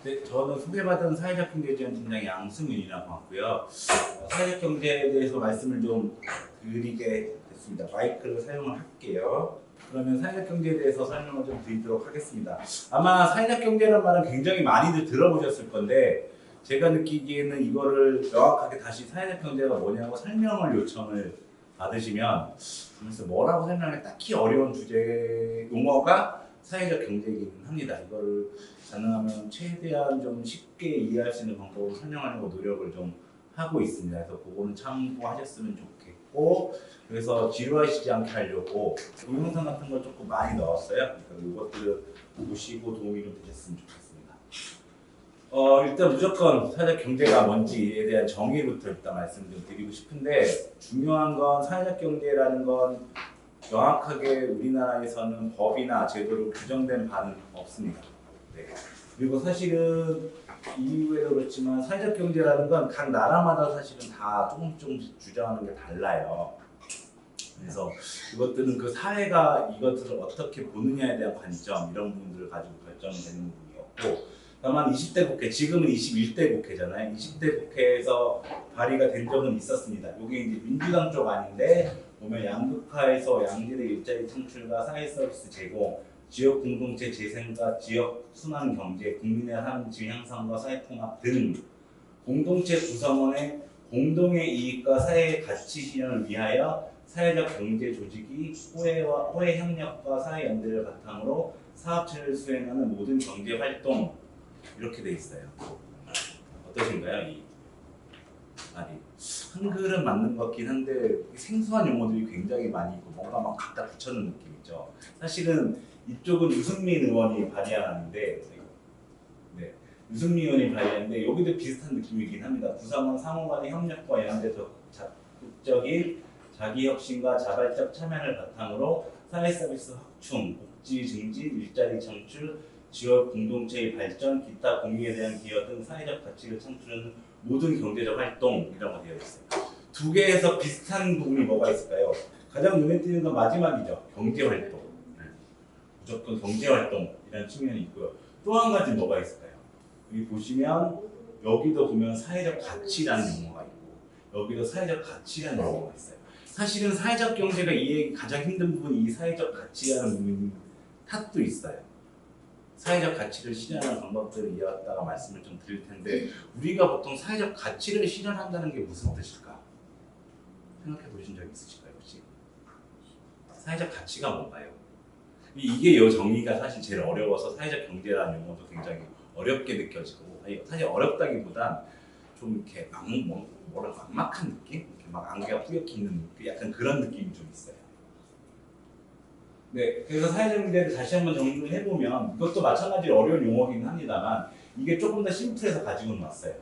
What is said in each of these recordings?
네, 저는 소개받은 사회적 경제지원팀장 양승윤이라고 하고요. 사회적 경제에 대해서 말씀을 좀 드리게 됐습니다. 마이크를 사용을 할게요. 그러면 사회적 경제에 대해서 설명을 좀 드리도록 하겠습니다. 아마 사회적 경제라는 말은 굉장히 많이들 들어보셨을 건데 제가 느끼기에는 이거를 명확하게 다시 사회적 경제가 뭐냐고 설명을 요청을 받으시면 그래서 뭐라고 설명해 딱히 어려운 주제 용어가 사회적 경제이긴 합니다. 이거를 가능하면 최대한 좀 쉽게 이해할 수 있는 방법으로 설명하려고 노력을 좀 하고 있습니다. 그래서 그거는 참고하셨으면 좋겠고, 그래서 지루하시지 않게 하려고 동영상 같은 걸 조금 많이 넣었어요. 그래서 이것들을 보시고 도움이 좀 되셨으면 좋겠습니다. 일단 무조건 사회적 경제가 뭔지에 대한 정의부터 일단 말씀 좀 드리고 싶은데, 중요한 건 사회적 경제라는 건 명확하게 우리나라에서는 법이나 제도로 규정된 바는 없습니다. 네. 그리고 사실은 이유에도 그렇지만 사회적 경제라는 건 각 나라마다 사실은 다 조금씩 주장하는 게 달라요. 그래서 이것들은 그 사회가 이것들을 어떻게 보느냐에 대한 관점 이런 부분들을 가지고 결정되는 부분이었고, 다만 20대 국회, 지금은 21대 국회잖아요. 20대 국회에서 발의가 된 적은 있었습니다. 이게 이제 민주당 쪽 아닌데 보면 양극화에서 양질의 일자리 창출과 사회 서비스 제공, 지역 공동체 재생과 지역 순환 경제, 국민의 삶 질 향상과 사회 통합 등 공동체 구성원의 공동의 이익과 사회의 가치 실현을 위하여 사회적 경제 조직이 호혜 협력과 사회 연대를 바탕으로 사업체를 수행하는 모든 경제 활동 이렇게 돼 있어요. 어떠신가요? 이 말이 한글은 맞는 것 같긴 한데 생소한 용어들이 굉장히 많이 있고 뭔가 막 갖다 붙여놓은 느낌이죠. 사실은 이쪽은 유승민 의원이 발의하는데, 네, 유승민 의원이 발의하는데 여기도 비슷한 느낌이긴 합니다. 구성원 상호 간의 협력과 연대 적극적인 자기 혁신과 자발적 참여를 바탕으로 사회 서비스 확충, 복지 증진, 일자리 창출, 지역 공동체의 발전, 기타 공익에 대한 기여 등 사회적 가치를 창출하는 모든 경제적 활동이라고 되어 있어요. 두 개에서 비슷한 부분이 뭐가 있을까요? 가장 눈에 띄는 건 마지막이죠. 경제활동. 무조건 경제활동이라는 측면이 있고요. 또 한 가지 뭐가 있을까요? 여기 보시면 여기도 보면 사회적 가치라는 용어가 있고 여기도 사회적 가치라는 용어가 있어요. 사실은 사회적 경제가 이해하기 가장 힘든 부분이 이 사회적 가치라는 부분 탓도 있어요. 사회적 가치를 실현하는 방법들을 이어갔다가 말씀을 좀 드릴 텐데 우리가 보통 사회적 가치를 실현한다는 게 무슨 뜻일까? 생각해 보신 적 있으실까요 혹시? 사회적 가치가 뭔가요? 이게 요 정의가 사실 제일 어려워서 사회적 경제라는 용어도 굉장히 어렵게 느껴지고 사실 어렵다기보단 좀 이렇게 막막한 느낌? 이렇게 막 안개가 뿌옇게 있는 느낌? 약간 그런 느낌이 좀 있어요. 네, 그래서 사회적 경제를 다시 한번 정리를 해보면 이것도 마찬가지로 어려운 용어긴 합니다만 이게 조금 더 심플해서 가지고 왔어요.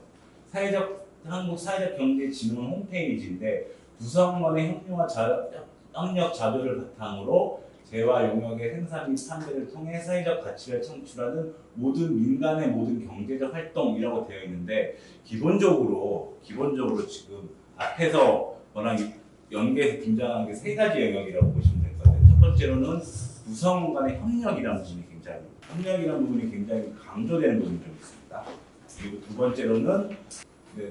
한국 사회적 경제 진흥 홈페이지인데 구성원의 협력 자료를 바탕으로 재화 용역의 생산 및 판매를 통해 사회적 가치를 창출하는 모든 민간의 모든 경제적 활동이라고 되어 있는데 기본적으로 지금 앞에서 워낙 연계해서 등장하는 게 세 가지 영역이라고 보시면 될 것 같아요. 첫 번째로는 구성원 간의 협력이라는 부분이 굉장히 강조되는 부분이 좀 있습니다. 그리고 두 번째로는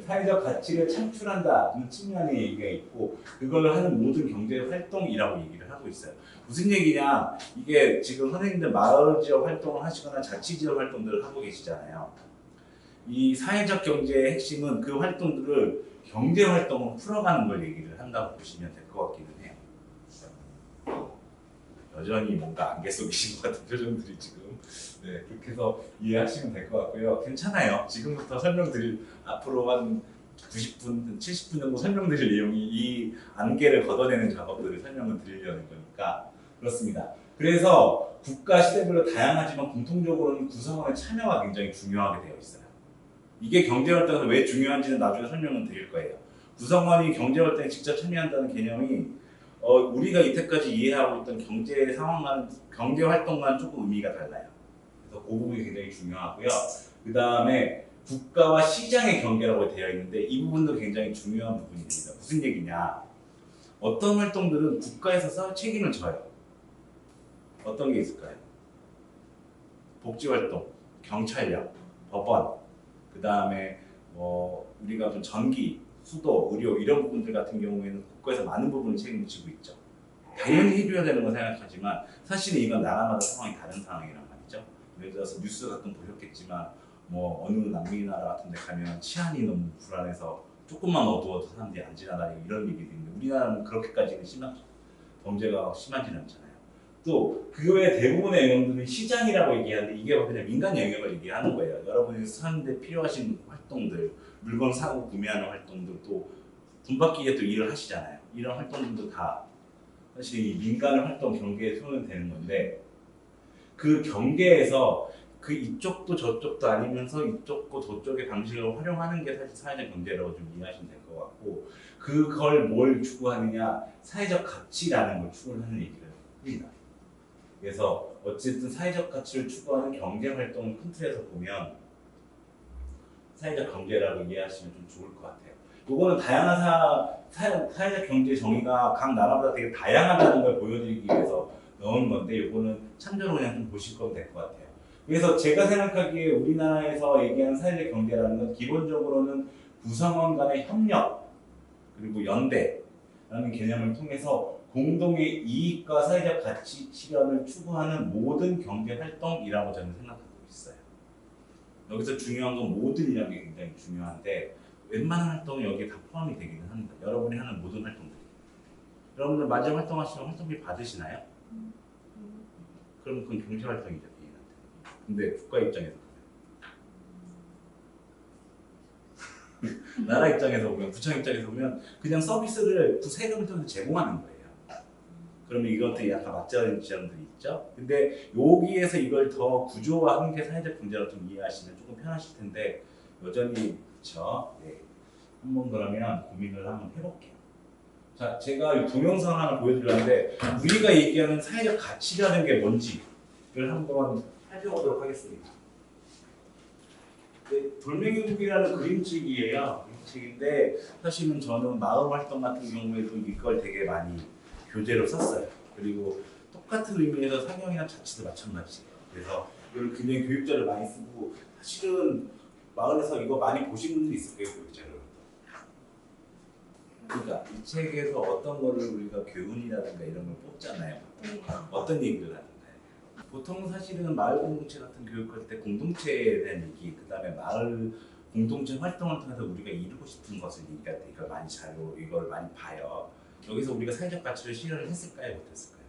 사회적 가치를 창출한다는 측면의 얘기가 있고 그걸 하는 모든 경제 활동이라고 얘기를 하고 있어요. 무슨 얘기냐? 이게 지금 선생님들 마을 지역 활동을 하시거나 자치 지역 활동들을 하고 계시잖아요. 이 사회적 경제의 핵심은 그 활동들을 경제 활동으로 풀어가는 걸 얘기를 한다고 보시면 될 것 같기는 해요. 여전히 뭔가 안개 속이신 것 같은 표정들이 지금 그렇게 해서 이해하시면 될 것 같고요. 괜찮아요. 지금부터 설명드릴 앞으로 한 90분, 70분 정도 설명드릴 내용이 이 안개를 걷어내는 작업들을 설명을 드리려는 거니까 그렇습니다. 그래서 국가 시대별로 다양하지만 공통적으로는 구성원의 참여가 굉장히 중요하게 되어 있어요. 이게 경제활동에서 왜 중요한지는 나중에 설명을 드릴 거예요. 구성원이 경제활동에 직접 참여한다는 개념이 우리가 이때까지 이해하고 있던 경제 상황과는 경제 활동과는 조금 의미가 달라요. 그래서 그 부분이 굉장히 중요하고요. 그 다음에 국가와 시장의 경계라고 되어 있는데 이 부분도 굉장히 중요한 부분입니다. 무슨 얘기냐? 어떤 활동들은 국가에서 책임을 져요. 어떤 게 있을까요? 복지활동, 경찰력, 법원, 그 다음에 우리가 좀 전기, 수도, 의료 이런 부분들 같은 경우에는 국가에서 많은 부분을 책임지고 있죠. 당연히 해줘야 되는 건 생각하지만 사실은 이건 나라마다 상황이 다른 상황이란 말이죠. 예를 들어서 뉴스 가끔 보셨겠지만 어느 남미 나라 같은 데 가면 치안이 너무 불안해서 조금만 어두워도 사람들이 안 지나다니고 이런 일이 있는데 우리나라는 그렇게까지는 범죄가 심하지는 않잖아요. 또 그 외에 대부분의 영역들은 시장이라고 얘기하는데 이게 그냥 민간 영역을 얘기하는 거예요. 여러분이 사는데 필요하신 활동들, 물건 사고 구매하는 활동들, 또 돈 받기 위해 또 일을 하시잖아요. 이런 활동들도 다 사실 이 민간 활동 경계에 손을 대는 건데 그 경계에서 그 이쪽도 저쪽도 아니면서 이쪽고 저쪽의 방식을 활용하는 게 사실 사회적 경제라고 좀 이해하시면 될 것 같고 그걸 뭘 추구하느냐 사회적 가치라는 걸 추구하는 얘기를 합니다. 그래서 어쨌든 사회적 가치를 추구하는 경제 활동을 큰 틀에서 보면 사회적 경제라고 이해하시면 좀 좋을 것 같아요. 이거는 다양한 사회적 경제 정의가 각 나라마다 되게 다양하다는 걸 보여드리기 위해서 넣은 건데 이거는 참조로 그냥 좀 보실 거면 될 것 같아요. 그래서 제가 생각하기에 우리나라에서 얘기하는 사회적 경제라는 건 기본적으로는 구성원 간의 협력 그리고 연대라는 개념을 통해서 공동의 이익과 사회적 가치 실현을 추구하는 모든 경제 활동이라고 저는 생각하고 있어요. 여기서 중요한 건 모든이라는 게 굉장히 중요한데 웬만한 활동이 여기에 다 포함이 되기는 합니다. 여러분이 하는 모든 활동들이. 여러분들 맞이 활동하시면 활동비 받으시나요? 그럼 그건 경제 활동이죠, 개인한테. 근데 국가 입장에서 나라 입장에서 보면, 구청 입장에서 보면 그냥 서비스를 그 세금을 통해서 제공하는 거예요. 그러면 이것도 약간 맞지 않는 지점들이 있죠. 근데 여기에서 이걸 더 구조화한 게 사회적 경제라고 좀 이해하시면 조금 편하실 텐데 여전히 그렇죠. 네. 한번 그러면 고민을 한번 해볼게요. 자, 제가 동영상 하나 보여드렸는데 우리가 얘기하는 사회적 가치라는 게 뭔지를 한번 살펴보도록 하겠습니다. 네, 돌멩이국이라는 그림책이에요. 그림책인데 사실은 저는 마을 활동 같은 경우에도 이걸 되게 많이 교재로 썼어요. 그리고 똑같은 의미에서 상영이나 자치도 마찬가지예요. 그래서 이걸 굉장히 교육자를 많이 쓰고 사실은 마을에서 이거 많이 보신 분들이 있을 거예요, 교육자를. 그러니까 이 책에서 어떤 거를 우리가 교훈이라든가 이런 걸 뽑잖아요. 어떤 얘기를 하는가요? 보통 사실은 마을 공동체 같은 교육할 때 공동체에 대한 얘기, 그 다음에 마을 공동체 활동을 통해서 우리가 이루고 싶은 것을 얘기할 때 이걸 많이 이걸 많이 봐요. 여기서 우리가 사회적 가치를 실현을 했을까요, 못했을까요?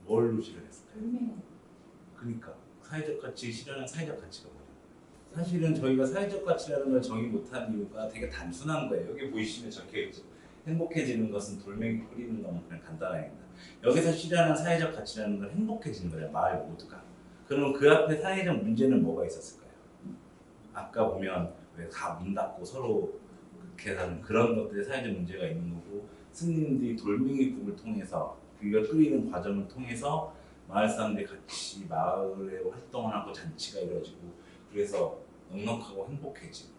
뭘로 실현했을까요? 그러니까 사회적 가치 실현한 사회적 가치가 뭐예요? 사실은 저희가 사회적 가치라는 걸 정의 못한 이유가 되게 단순한 거예요. 여기 보이시면 적혀있죠. 행복해지는 것은 돌멩이 뿌리는 것만큼 간단합니다. 여기서 실현한 사회적 가치라는 건 행복해지는 거예요. 마을 모두가. 그럼 그 앞에 사회적 문제는 뭐가 있었을까요? 아까 보면 왜 다 문 닫고 서로 그렇게 하는 그런 것들의 사회적 문제가 있는 거고 스님들이 돌멩이 국을 통해서 그걸 끓이는 과정을 통해서 마을 사람들이 같이 마을에 활동을 하고 잔치가 이루어지고 그래서 넉넉하고 행복해지고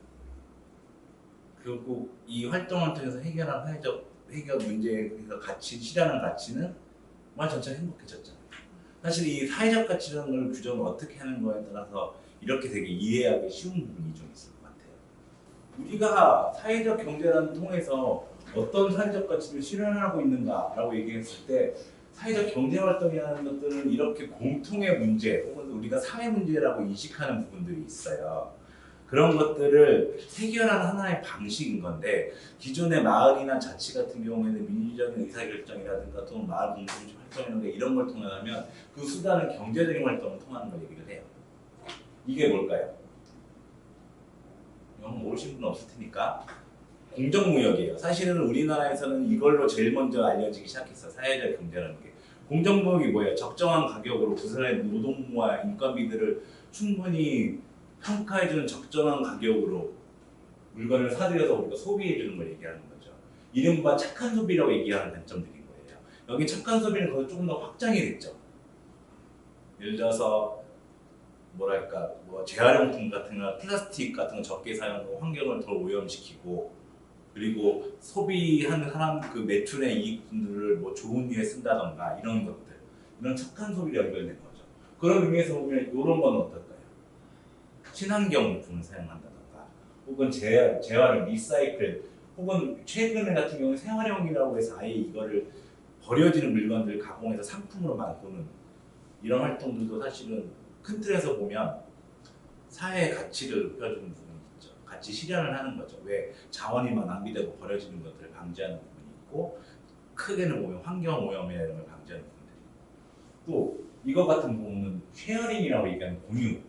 그리고 이 활동을 통해서 해결한 사회적 해결 문제에서 가치 실현한 가치는 마을 전체가 행복해졌잖아요. 사실 이 사회적 가치라는 걸 규정을 어떻게 하는 거에 따라서 이렇게 되게 이해하기 쉬운 부분이 좀 있을 것 같아요. 우리가 사회적 경제라는 통해서 어떤 사회적 가치를 실현하고 있는가라고 얘기했을 때 사회적 경제 활동이라는 것들은 이렇게 공통의 문제 혹은 우리가 사회 문제라고 인식하는 부분들이 있어요. 그런 것들을 해결하는 하나의 방식인 건데 기존의 마을이나 자치 같은 경우에는 민주적인 의사결정이라든가 또 마을 공동체 활동이라든가 이런 걸 통하면 그 수단은 경제적인 활동을 통하는 걸 얘기를 해요. 이게 뭘까요? 이건 모르시는 분은 없을 테니까 공정무역이에요. 사실은 우리나라에서는 이걸로 제일 먼저 알려지기 시작했어요. 사회적 경제라는 게. 공정무역이 뭐예요? 적정한 가격으로 그 사람의 노동과 인건비들을 충분히 평가해주는 적정한 가격으로 물건을 사들여서 우리가 소비해주는 걸 얘기하는 거죠. 이른바 착한 소비라고 얘기하는 관점들인 거예요. 여기 착한 소비는 거기서 조금 더 확장이 됐죠. 예를 들어서 뭐랄까 재활용품 같은 거 플라스틱 같은 거 적게 사용하고 환경을 더 오염시키고 그리고 소비하는 사람 그 매출의 이익분들을 뭐 좋은 일에 쓴다던가 이런 것들 이런 착한 소비로 연결된 거죠. 그런 의미에서 보면 이런 건 어떨까요? 친환경 물품을 사용한다던가 혹은 재활용, 리사이클 혹은 최근에 같은 경우는 생활용이라고 해서 아예 이거를 버려지는 물건들을 가공해서 상품으로 만드는 이런 활동들도 사실은 큰 틀에서 보면 사회의 가치를 높여주는 부분이 있죠. 가치 실현을 하는 거죠. 왜 자원이 막 낭비되고 버려지는 것들을 방지하는 부분이 있고 크게는 보면 환경 오염이나 이런 걸 방지하는 부분들이 또 이거 같은 부분은 쉐어링이라고 얘기하는 공유라는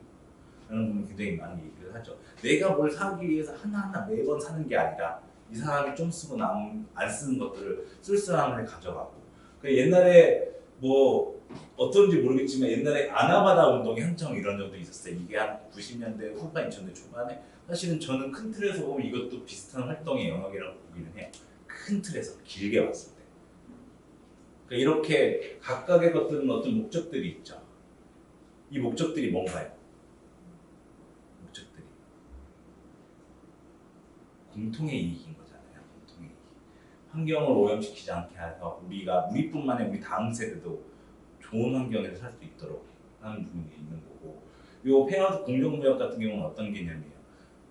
부분이 굉장히 많이 얘기를 하죠. 내가 뭘 사기 위해서 하나하나 매번 사는 게 아니라 이 사람이 좀 쓰고 안 쓰는 것들을 쓸쓸함을 가져가고 옛날에 뭐 어떤지 모르겠지만 옛날에 아나바다 운동이 한창 이런 적도 있었어요. 이게 한 90년대 후반, 2000년대 초반에 사실은 저는 큰 틀에서 보면 이것도 비슷한 활동의 영역이라고 보기는 해요. 큰 틀에서 길게 봤을 때. 그러니까 이렇게 각각의 것들은 어떤 목적들이 있죠. 이 목적들이 뭔가요? 목적들이 공통의 이익인 거잖아요. 공통의 이익. 환경을 오염시키지 않게 해서 우리뿐만 아니라 우리 다음 세대도 좋은 환경에서 살 수 있도록 하는 부분이 있는 거고, 요 페어드 공정무역 같은 경우는 어떤 개념이에요?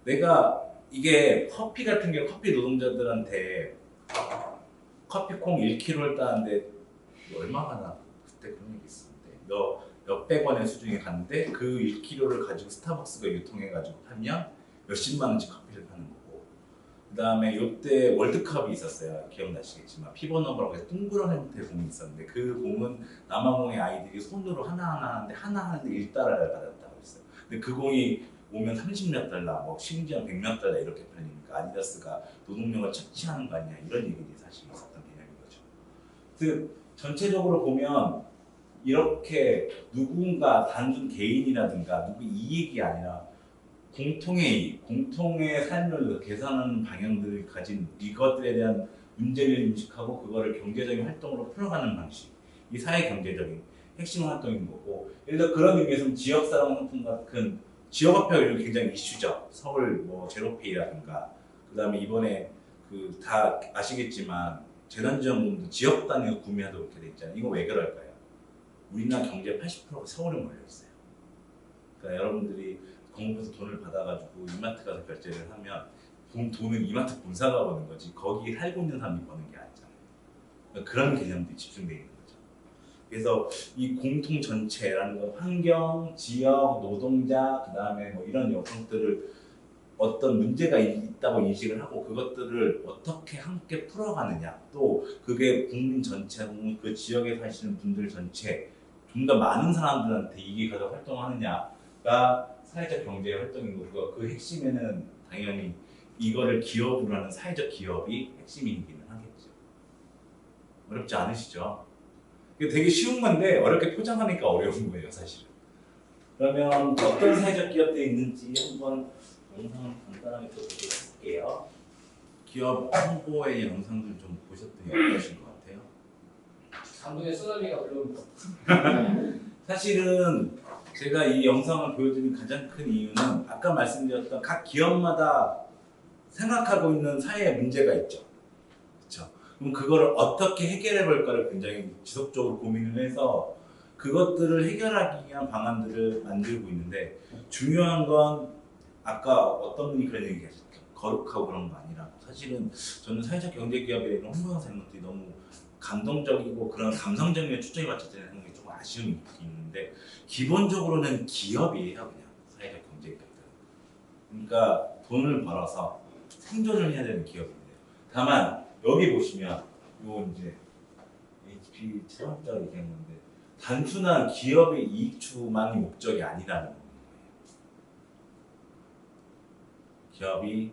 내가 이게 커피 같은 경우 커피 노동자들한테 커피콩 1kg를 따는데 얼마나 그때 그런 얘기 있었는데 몇백 원의 수준이 갔는데 그 1kg를 가지고 스타벅스가 유통해가지고 팔면 몇십만 원씩 커피를 파는 거고, 그 다음에 요때 월드컵이 있었어요. 기억나시겠지만 피버넘버라고 해서 동그란 형태의 공이 있었는데 그 공은 남아공의 아이들이 손으로 하나하나 하는데 하나하나인데 1달러를 받았다고 했어요. 근데 그 공이 오면 30몇 달러, 뭐 심지어 100몇 달러 이렇게 팔리니까 아디다스가 노동력을 착취하는 거 아니냐 이런 얘기들이 사실 있었던 개념인 거죠. 즉 전체적으로 보면 이렇게 누군가 단순 개인이라든가 누구 이익이 아니라 공통의 이익, 공통의 삶을 개선하는 방향들을 가진 이것들에 대한 문제를 인식하고 그거를 경제적인 활동으로 풀어가는 방식, 이 사회 경제적인 핵심 활동인 거고, 예를 들어 그런 의미에서는 지역사랑 상품 같은 지역화폐가 굉장히 이슈죠. 서울 뭐 제로페이라든가, 그 다음에 이번에 그 다 아시겠지만 재난지원금도 지역 단위로 구매하도록 이렇게 돼 있잖아요. 이거 왜 그럴까요? 우리나라 경제 80%가 서울에 몰려 있어요. 그러니까 여러분들이 공부에서 돈을 받아가지고 이마트 가서 결제를 하면 돈은 이마트 본사가 버는 거지 거기 살고 있는 사람이 버는 게 아니잖아요. 그러니까 그런 개념들이 집중되어 있는 거죠. 그래서 이 공통 전체라는 건 환경, 지역, 노동자, 그 다음에 뭐 이런 여성들을 어떤 문제가 있다고 인식을 하고 그것들을 어떻게 함께 풀어가느냐, 또 그게 국민 전체 혹은 그 지역에 사시는 분들 전체 좀 더 많은 사람들한테 이익이 가서 활동하느냐가 사회적 경제 활동인 거고, 그 핵심에는 당연히 이거를 기업으로 하는 사회적 기업이 핵심이기는 하겠죠. 어렵지 않으시죠? 이게 되게 쉬운 건데 어렵게 포장하니까 어려운 거예요, 사실은. 그러면 어떤 사회적 기업들이 있는지 한번 영상을 간단하게 또 보도록 할게요. 기업 홍보의 영상들 좀 보셨더니 어떠신 것 같아요? 강동의 쓰나미가 불러온다. 사실은 제가 이 영상을 보여드린 가장 큰 이유는 아까 말씀드렸던 각 기업마다 생각하고 있는 사회의 문제가 있죠. 그렇죠? 그럼 그거를 어떻게 해결해 볼까를 굉장히 지속적으로 고민을 해서 그것들을 해결하기 위한 방안들을 만들고 있는데, 중요한 건 아까 어떤 분이 그런 얘기 하셨죠. 거룩하고 그런 거 아니라, 사실은 저는 사회적 경제기업의 이런 홍보 영상 이런 것들이 너무 감동적이고 그런 감성적인 초점이 맞춰지는 게 조금 아쉬움이 있는데, 기본적으로는 기업이에요. 그냥 사회적 경제기업들. 그러니까 돈을 벌어서 생존을 해야 되는 기업인데요. 다만 여기 보시면 요 이제 HP 체험자가 얘기한 건데, 단순한 기업의 이익 추구만이 목적이 아니라는 거예요. 기업이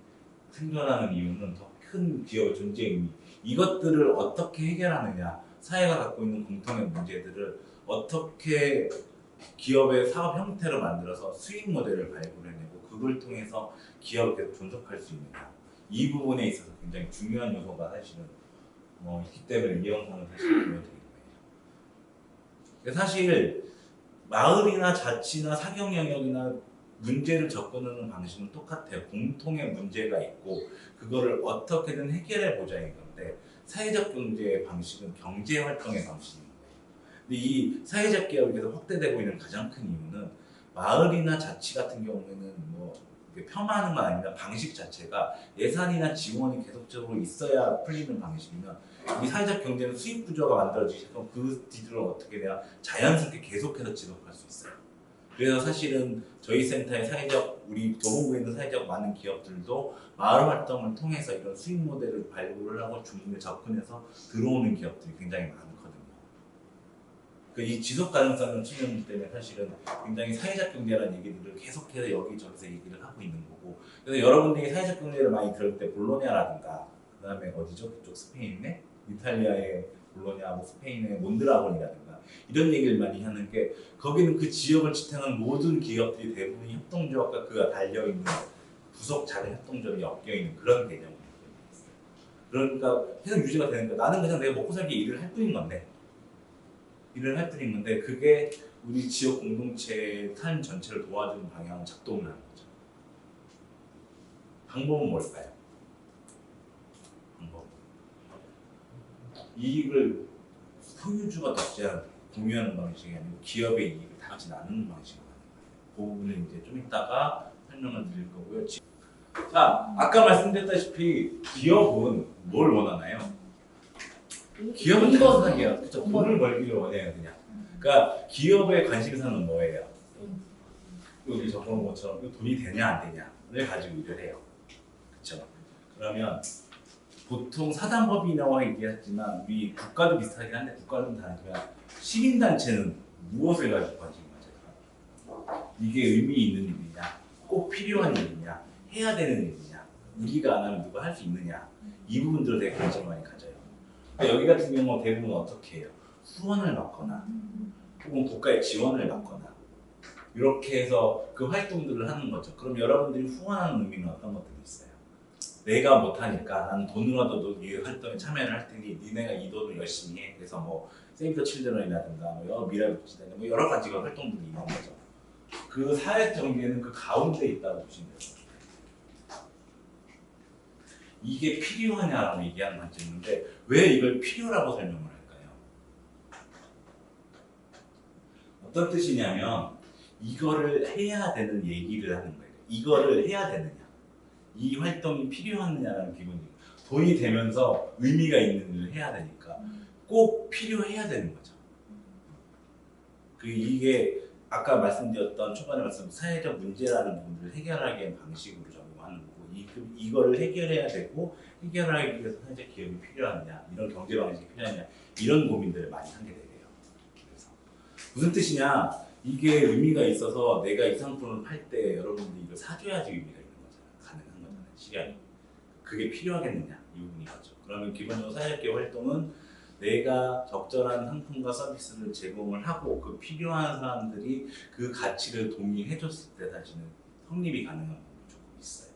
생존하는 이유는 더 큰 기업의 존재 의미, 이것들을 어떻게 해결하느냐, 사회가 갖고 있는 공통의 문제들을 어떻게 기업의 사업 형태로 만들어서 수익 모델을 발굴해내고 그걸 통해서 기업이 계속 존속할 수 있느냐, 이 부분에 있어서 굉장히 중요한 요소가 사실은 있기 때문에 이 영상을 사실 보여드리는 거예요. 사실 마을이나 자치나 사경 영역이나 문제를 접근하는 방식은 똑같아요. 공통의 문제가 있고 그거를 어떻게든 해결해 보자인 건데, 사회적 경제의 방식은 경제 활동의 방식인 거예요. 근데 이 사회적 기업이 계속 확대되고 있는 가장 큰 이유는 마을이나 자치 같은 경우에는 뭐 이게 폄하하는 건 아니라 방식 자체가 예산이나 지원이 계속적으로 있어야 풀리는 방식이면 이 사회적 경제는 수익 구조가 만들어지기 시작하면 그 뒤를 어떻게 돼야 자연스럽게 계속해서 지속할 수 있어요. 그래서 사실은 저희 센터의 사회적 우리 도봉구에 있는 사회적 많은 기업들도 마을 활동을 통해서 이런 수익 모델을 발굴을 하고 중국에 접근해서 들어오는 기업들이 굉장히 많거든요. 이 지속 가능성을 측면 때문에 사실은 굉장히 사회적 경제라는 얘기들을 계속해서 여기저기서 얘기를 하고 있는 거고, 그래서 여러분들이 사회적 경제를 많이 들을 때 볼로냐라든가 그다음에 어디죠? 그쪽 스페인의 이탈리아의 볼로냐, 뭐 스페인의 몬드라곤이라든가 이런 얘기를 많이 하는 게 거기는 그 지역을 지탱하는 모든 기업들이 대부분 협동조합과 그가 달려있는 부속 작은 협동조합이 엮여있는 그런 개념이에요. 그러니까 계속 유지가 되는 거야. 나는 그냥 내가 먹고 살기 일을 할 뿐인 건데 그게 우리 지역 공동체의 삶 전체를 도와주는 방향으로 작동을 하는 거죠. 방법은 뭘까요? 방법. 이익을 소유주가 독재하는 공유하는 방식이 아니고 기업의 이익을 다 같이 나누는 방식으로 하는 거예요. 그 부분은 이제 좀 이따가 설명을 드릴 거고요. 자, 아까 말씀드렸다시피 기업은 뭘 원하나요? 기업은 단순하게요. 그렇죠. 돈을 벌기를 원해요, 그냥. 그러니까 기업의 관심사는 뭐예요? 여기 적어놓은 것처럼 돈이 되냐 안 되냐를 가지고 일을 해요. 그렇죠. 그러면 보통 사단법인이라고 얘기했지만 우리 국가도 비슷하긴 한데 국가는 다르지만 시민단체는 무엇을 가지고 관심을 가져요? 이게 의미 있는 일이냐? 꼭 필요한 일이냐? 해야 되는 일이냐? 우리가 안 하면 누가 할 수 있느냐? 이 부분들에 대해 관심을 많이 가져요. 여기 같은 경우는 대부분 어떻게 해요? 후원을 받거나 혹은 국가의 지원을 받거나 이렇게 해서 그 활동들을 하는 거죠. 그럼 여러분들이 후원하는 의미는 어떤 것들이 있어요? 내가 못하니까 나는 돈으로라도 이 활동에 참여를 할 테니 니네가 이 돈을 열심히 해. 그래서 뭐 세이브 더 칠드런이라든가 뭐 미라비치라든가 뭐 여러 가지 활동들이 있는 거죠. 그 사회적 경제는 그 가운데 있다고 보시면 돼요. 이게 필요하냐라고 얘기하는 관점인데 왜 이걸 필요라고 설명을 할까요? 어떤 뜻이냐면 이거를 해야 되는 얘기를 하는 거예요. 이거를 해야 되느냐, 이 활동이 필요하느냐라는 기본이에요. 돈이 되면서 의미가 있는 일을 해야 되니까 꼭 필요해야 되는 거죠. 이게 아까 말씀드렸던 초반에 말씀 사회적 문제라는 부분들을 해결하기 위한 방식으로 적용하는 거고 이거를 해결해야 되고 해결하기 위해서 사회적 기업이 필요하느냐 이런 경제 방식이 필요하냐 이런 고민들을 많이 하게 돼요. 그래서 무슨 뜻이냐 이게 의미가 있어서 내가 이 상품을 팔 때 여러분들이 이걸 사줘야지 의미가 있는 거잖아요. 가능한 거잖아요. 시간이. 그게 필요하겠느냐 이 부분이 거죠. 그러면 기본적으로 사회적 기업 활동은 내가 적절한 상품과 서비스를 제공을 하고 그 필요한 사람들이 그 가치를 동의해줬을 때 사실은 성립이 가능한 부분이 조금 있어요.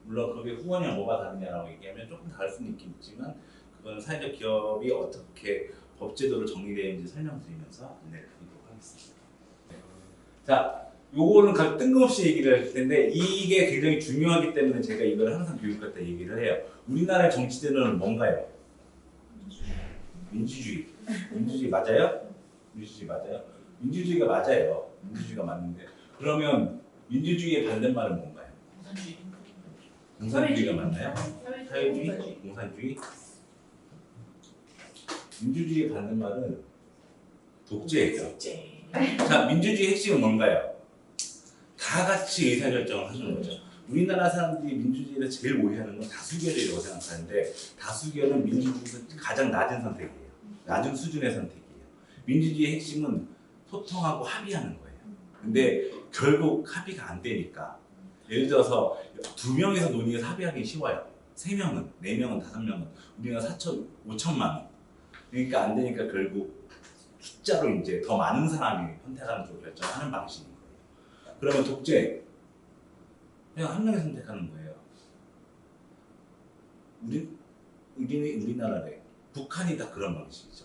물론 그게 후원이랑 뭐가 다르냐라고 얘기하면 조금 다를 수는 있겠지만 그건 사회적 기업이 어떻게 법제도로 정리되어 있는지 설명드리면서 안내를 드리도록 하겠습니다. 자, 요거는 각 뜬금없이 얘기를 할 텐데 이게 굉장히 중요하기 때문에 제가 이걸 항상 교육할 때 얘기를 해요. 우리나라의 정치제도는 뭔가요? 민주주의. 민주주의 맞아요? 민주주의 맞아요? 민주주의가 맞아요. 민주주의가 맞는데 그러면 민주주의의 반대말은 뭔가요? 공산주의. 공산주의가 맞나요? 사회주의? 공산주의? 민주주의의 반대말은 독재예요. 자, 민주주의 핵심은 뭔가요? 다 같이 의사결정을 하는 거죠. 우리나라 사람들이 민주주의를 제일 오해하는 건 다수결이라고 생각하는데 다수결은 민주주의에서 가장 낮은 선택이에요. 낮은 수준의 선택이에요. 민주주의의 핵심은 소통하고 합의하는 거예요. 근데 결국 합의가 안 되니까 예를 들어서 2명이서 논의해서 합의하기 쉬워요. 3명은, 4명은, 5명은 우리가 5천만 원. 그러니까 안 되니까 결국 숫자로 이제 더 많은 사람이 선택하는 쪽으로 결정하는 방식인 거예요. 그러면 독재 그냥 한 명이 선택하는 거예요. 우리나라래. 북한이 다 그런 방식이죠.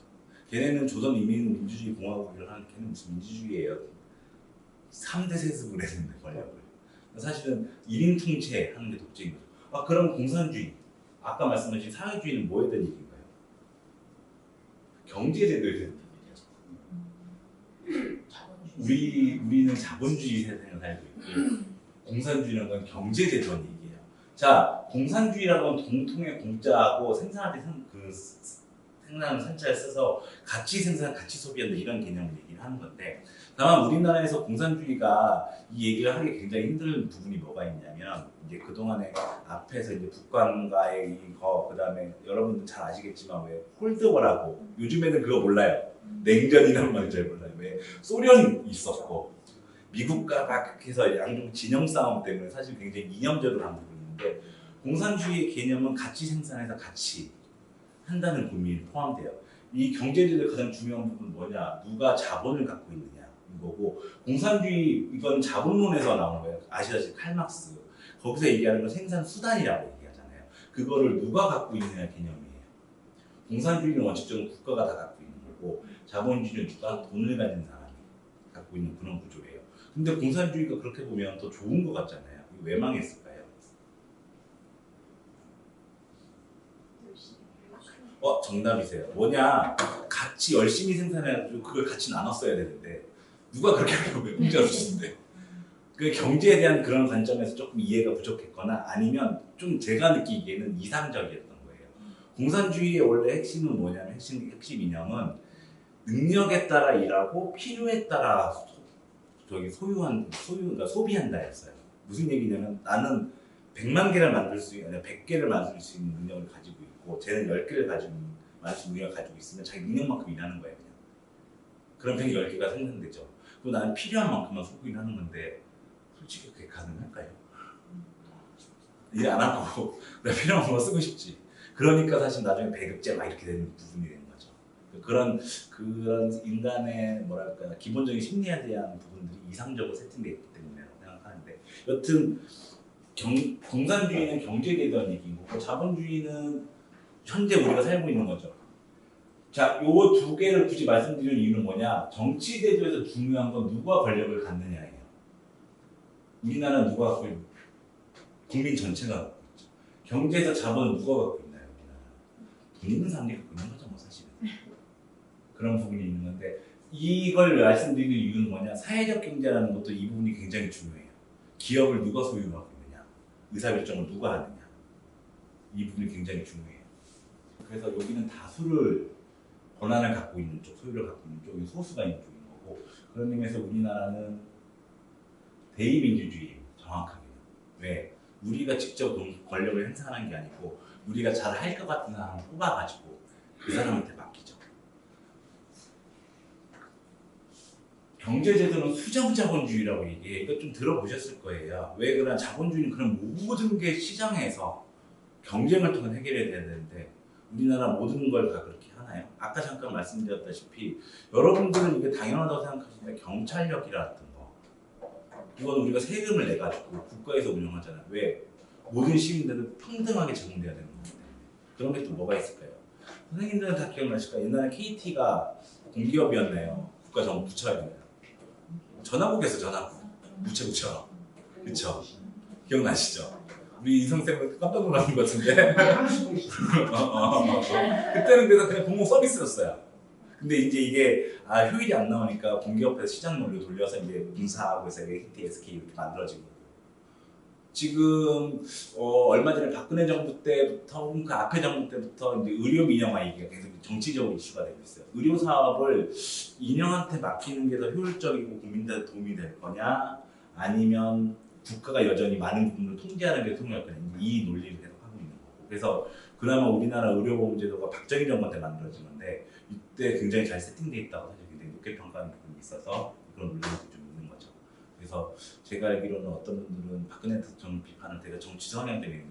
걔네는 조선인민민주주의 공화국이라고 하는 걔는 무슨 민주주의예요. 3대 세습을 했는데 권력을. 사실은 1인 통치하는 게 독재인 거죠. 그럼 공산주의. 아까 말씀하신 사회주의는 뭐에 대한 얘기인가요? 경제제도에 대한 얘기죠. 우리는 자본주의 세상에 살고 있고 공산주의라는 건 경제제도원 얘기예요. 자, 공산주의라는 건 동통의 공짜하고 생산할 때 생산하는 산자를 써서 같이 생산, 같이 소비한다 이런 개념을 얘기를 하는 건데 다만 우리나라에서 공산주의가 이 얘기를 하기 굉장히 힘든 부분이 뭐가 있냐면 이제 그동안에 앞에서 이제 북한과의 이거 그다음에 여러분들 잘 아시겠지만 왜 콜드워라고 요즘에는 그거 몰라요. 냉전이라는 말을 잘 몰라요. 왜 소련이 있었고 미국과 막 해서 양쪽 진영 싸움 때문에 사실 굉장히 이념적으로 한 부분이 있는데 공산주의의 개념은 같이 생산해서 같이 한다는 의미에 포함돼요. 이 경제제도의 가장 중요한 부분은 뭐냐? 누가 자본을 갖고 있느냐 이거고 공산주의 이건 자본론에서 나온 거예요. 아시다시피 칼막스 거기서 얘기하는 건 생산 수단이라고 얘기하잖아요. 그거를 누가 갖고 있느냐 개념이에요. 공산주의는 원칙적으로 국가가 다 갖고 있는 거고 자본주의는 누가 돈을 가진 사람이 갖고 있는 그런 구조예요. 근데 공산주의가 그렇게 보면 더 좋은 것 같잖아요. 왜 망했을까요? 정답이세요. 뭐냐? 같이 열심히 생산해가지고 그걸 같이 나눴어야 되는데 누가 그렇게 하려고 왜 공짜로 주는데? 그 경제에 대한 그런 관점에서 조금 이해가 부족했거나 아니면 좀 제가 느끼기에는 이상적이었던 거예요. 공산주의의 원래 핵심은 뭐냐면 핵심 이념은 능력에 따라 일하고 필요에 따라 그러니까 소비한다였어요. 무슨 얘기냐면 나는 100만 개를 만들 수 있는 100개를 만들 수 있는 능력을 가지고 있고 쟤는 10개를 만들 수 있는 능력을 가지고 있으면 자기 능력만큼 일하는 거예요. 그냥. 그럼 110개가 생산되죠. 그리고 나는 필요한 만큼만 소비를 하는 건데 솔직히 그게 가능할까요? 일 안 하고 내가 필요한 것만 쓰고 싶지. 그러니까 사실 나중에 배급제 막 이렇게 되는 부분이 되는 거죠. 그런 인간의 뭐랄까 기본적인 심리에 대한 부분들이 이상적으로 세팅되어 있기 때문이라고 생각하는데 여튼 공산주의는 경제에 대한 얘기인 거고 자본주의는 현재 우리가 살고 있는 거죠. 자, 요 두 개를 굳이 말씀드리는 이유는 뭐냐? 정치 제도에서 중요한 건 누가 권력을 갖느냐예요. 우리나라는 누가 갖고 있는? 국민 전체가 갖고 있죠. 경제에서 자본은 누가 갖고 있나요? 우리나라. 돈 있는 사람이 갖고 있는 거죠, 뭐 사실은. 그런 부분이 있는 건데 이걸 말씀드리는 이유는 뭐냐? 사회적 경제라는 것도 이 부분이 굉장히 중요해요. 기업을 누가 소유하고 있느냐? 의사결정을 누가 하느냐? 이 부분이 굉장히 중요해요. 그래서 여기는 다수를 권한을 갖고 있는 쪽, 소유를 갖고 있는 쪽이 소수가 있는 쪽인 거고 그런 의미에서 우리나라는 대의민주주의 정확하게 왜? 우리가 직접 권력을 행사하는 게 아니고 우리가 잘 할 것 같은 사람을 뽑아가지고 그 사람한테 맡기죠. 경제제도는 수정자본주의라고 얘기해. 이거 좀 들어보셨을 거예요. 왜 그러냐? 자본주의는 그런 모든 게 시장에서 경쟁을 통해 해결해야 되는데 우리나라 모든 걸 다 그렇게 하나요? 아까 잠깐 말씀드렸다시피 여러분들은 이게 당연하다고 생각하시는데 경찰력이라든 거 이건 우리가 세금을 내가지고 국가에서 운영하잖아요. 왜? 모든 시민들은 평등하게 적용돼야 되는 거기 때문에 그런 게 또 뭐가 있을까요? 선생님들은 다 기억나실 거예요. 옛날에 KT가 공기업이었네요. 국가정부 부처였네요. 전화국에서 전화국 부처 그쵸? 기억나시죠? 우리 이성쌤은 깜짝 놀라는 것 같은데 그때는 그래서 그냥 공공 서비스였어요. 근데 이제 이게 효율이 안 나오니까 공기업에서 시장 논리로 돌려서 이제 분사하고 해서 KT, SK 이렇게 만들어지고 지금 얼마 전에 박근혜 정부 때부터 그 앞에 정부 때부터 이제 의료 민영화 얘기가 계속 정치적으로 이슈가 되고 있어요. 의료 사업을 인형한테 맡기는 게 더 효율적이고 국민들한테 도움이 될 거냐 아니면 국가가 여전히 많은 부분을 통제하는 게 통할 거냐 이 논리를 계속 하고 있는 거고 그래서 그나마 우리나라 의료보험제도가 박정희 정부 때 만들어진 건데 이때 굉장히 잘 세팅되어 있다고 사실 굉장히 높게 평가하는 부분이 있어서 그런 논리가 좀 있는 거죠. 그래서 제가 알기로는 어떤 분들은 박근혜 대통령 비판을 되게 정치 성향 때문에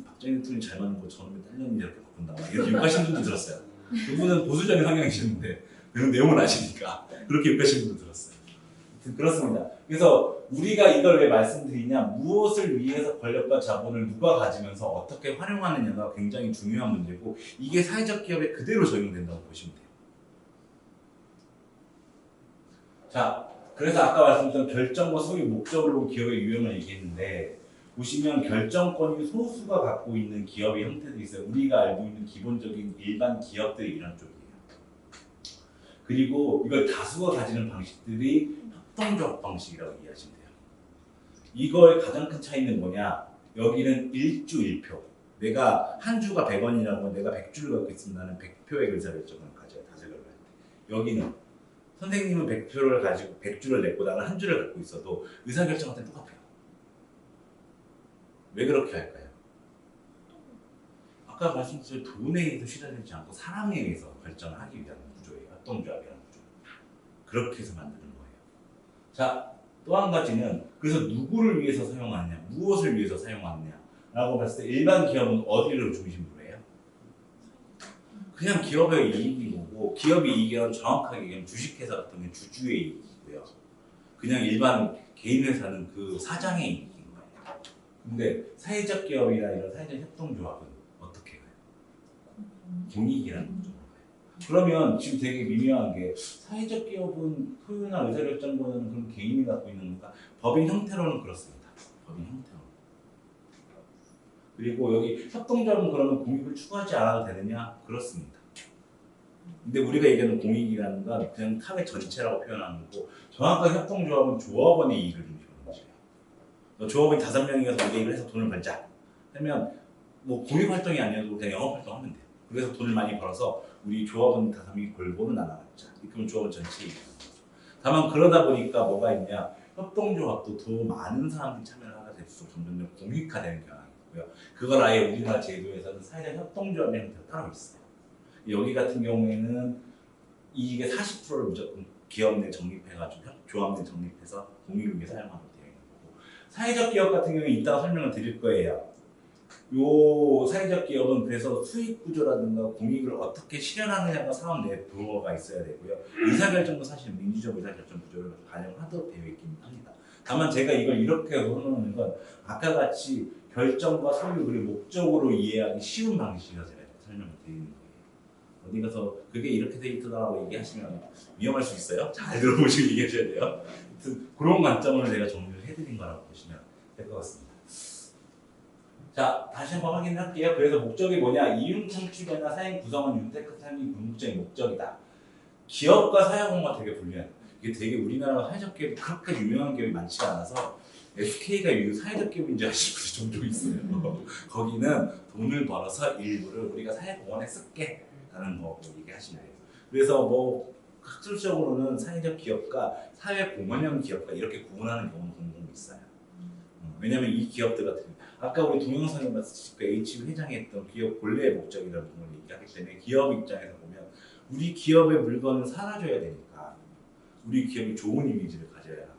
박정희 대통령이 잘 맞는 거 저놈의 딸년이 이렇게 바꾼다 이렇게 욕하신 분도 들었어요. 그분은 보수적인 성향이시는데 그런 내용을 아시니까 그렇게 욕하신 분도 들었어요. 그렇습니다. 그래서 우리가 이걸 왜 말씀드리냐 무엇을 위해서 권력과 자본을 누가 가지면서 어떻게 활용하느냐가 굉장히 중요한 문제고 이게 사회적 기업에 그대로 적용된다고 보시면 돼요. 자, 그래서 아까 말씀드린 결정과 소유 목적으로 기업의 유형을 얘기했는데 보시면 결정권이 소수가 갖고 있는 기업의 형태들이 있어요. 우리가 알고 있는 기본적인 일반 기업들이 이런 쪽이에요. 그리고 이걸 다수가 가지는 방식들이 협동조합 방식이라고 이해하시면 돼요. 이거의 가장 큰 차이는 뭐냐? 여기는 1주 1표. 내가 한 주가 100원이라고 내가 100주를 갖고 있으면 나는 100표의 의사결정을 가져요. 다수결을 할 때. 여기는 선생님은 100표를 가지고 100주를 냈고 나는 한 주를 갖고 있어도 의사결정할 때 똑같아요. 왜 그렇게 할까요? 아까 말씀드린 돈에 의해서 실현되지 않고 사랑에 의해서 결정을 하기 위한 구조예요. 협동조합이라는 구조. 그렇게 해서 만드는 거예요. 자, 또 한 가지는 그래서 누구를 위해서 사용하느냐, 무엇을 위해서 사용하느냐 라고 봤을 때 일반 기업은 어디를 중심으로 해요? 그냥 기업의 이익이 뭐고 기업의 이익은 정확하게 얘기하면 주식회사 같은 경우는 주주의 이익이고요. 그냥 일반 개인 회사는 그 사장의 이익인 거예요. 근데 사회적 기업이나 이런 사회적 협동조합은 어떻게 가요? 공익이라는 구조로 가요. 그러면 지금 되게 미묘한 게 사회적 기업은 소유나 의사결정권은 그런 개인이 갖고 있는 건가? 법인 형태로는 그렇습니다. 법인 형태로. 그리고 여기 협동조합은 그러면 공익을 추구하지 않아도 되느냐? 그렇습니다. 근데 우리가 얘기하는 공익이라는 건 그냥 사회 전체라고 표현하는 거고 정확하게 협동조합은 조합원의 이익을 중심으로 움직여요. 조합원이 5명이어서 5대1을 해서 돈을 벌자 하면 뭐 공익활동이 아니어도 그냥 영업활동 하면 돼요. 그래서 돈을 많이 벌어서 우리 조합원 5명이 골고루 나눠먹자. 그러면 조합원 전체 이익을 거죠. 다만 그러다 보니까 뭐가 있냐? 협동조합도 더 많은 사람들이 참여를 하게 될수록 점점 공익화되는 경향이 있고요. 그걸 아예 우리나라 제도에서는 사회적 협동조합의 형태로 따로 있어요. 여기 같은 경우에는 이익의 40%를 무조건 기업 내 적립해가지고 조합 내 적립해서 공익을 위해 사용하는 되어 있는 거고 사회적 기업 같은 경우에 이따가 설명을 드릴 거예요. 요 사회적 기업은 그래서 수익 구조라든가 공익을 어떻게 실현하느냐가 사업 내 도어가 있어야 되고요. 의사결정도 사실 민주적 의사결정 구조를 반영하도록 되어 있긴 합니다. 다만 제가 이걸 이렇게 설명하는 건 아까 같이 결정과 소유 그리고 목적으로 이해하기 쉬운 방식이라서 제가 설명을 드리는 거예요. 어디 가서 그게 이렇게 돼 있더라고 얘기하시면 위험할 수 있어요. 잘 들어보시고 얘기하셔야 돼요. 그런 관점으로 제가 정리를 해드린 거라고 보시면 될 것 같습니다. 자, 다시 한번 확인할게요. 그래서 목적이 뭐냐? 이윤 창출이나 사행 구성은 윤택한 삶이 궁극적인 목적이다. 기업과 사회공헌과 되게 분류해요. 이게 되게 우리나라가 사회적 기업이 그렇게 유명한 기업이 많지가 않아서 SK가 사회적 기업인 줄 아시는 분이 종종 있어요. 거기는 돈을 벌어서 일부를 우리가 사회공헌에 쓸게 라는 거 얘기하시면 돼요. 그래서 뭐 학술적으로는 사회적 기업과 사회공헌형 기업과 이렇게 구분하는 경우는 종종 있어요. 왜냐하면 이 기업들 같은 경우 아까 우리 동영상에 봤을 때 HB 회장이 했던 기업 본래의 목적이라는 걸 얘기하기 때문에 기업 입장에서 보면 우리 기업의 물건은 사라져야 되니까 우리 기업이 좋은 이미지를 가져야 하고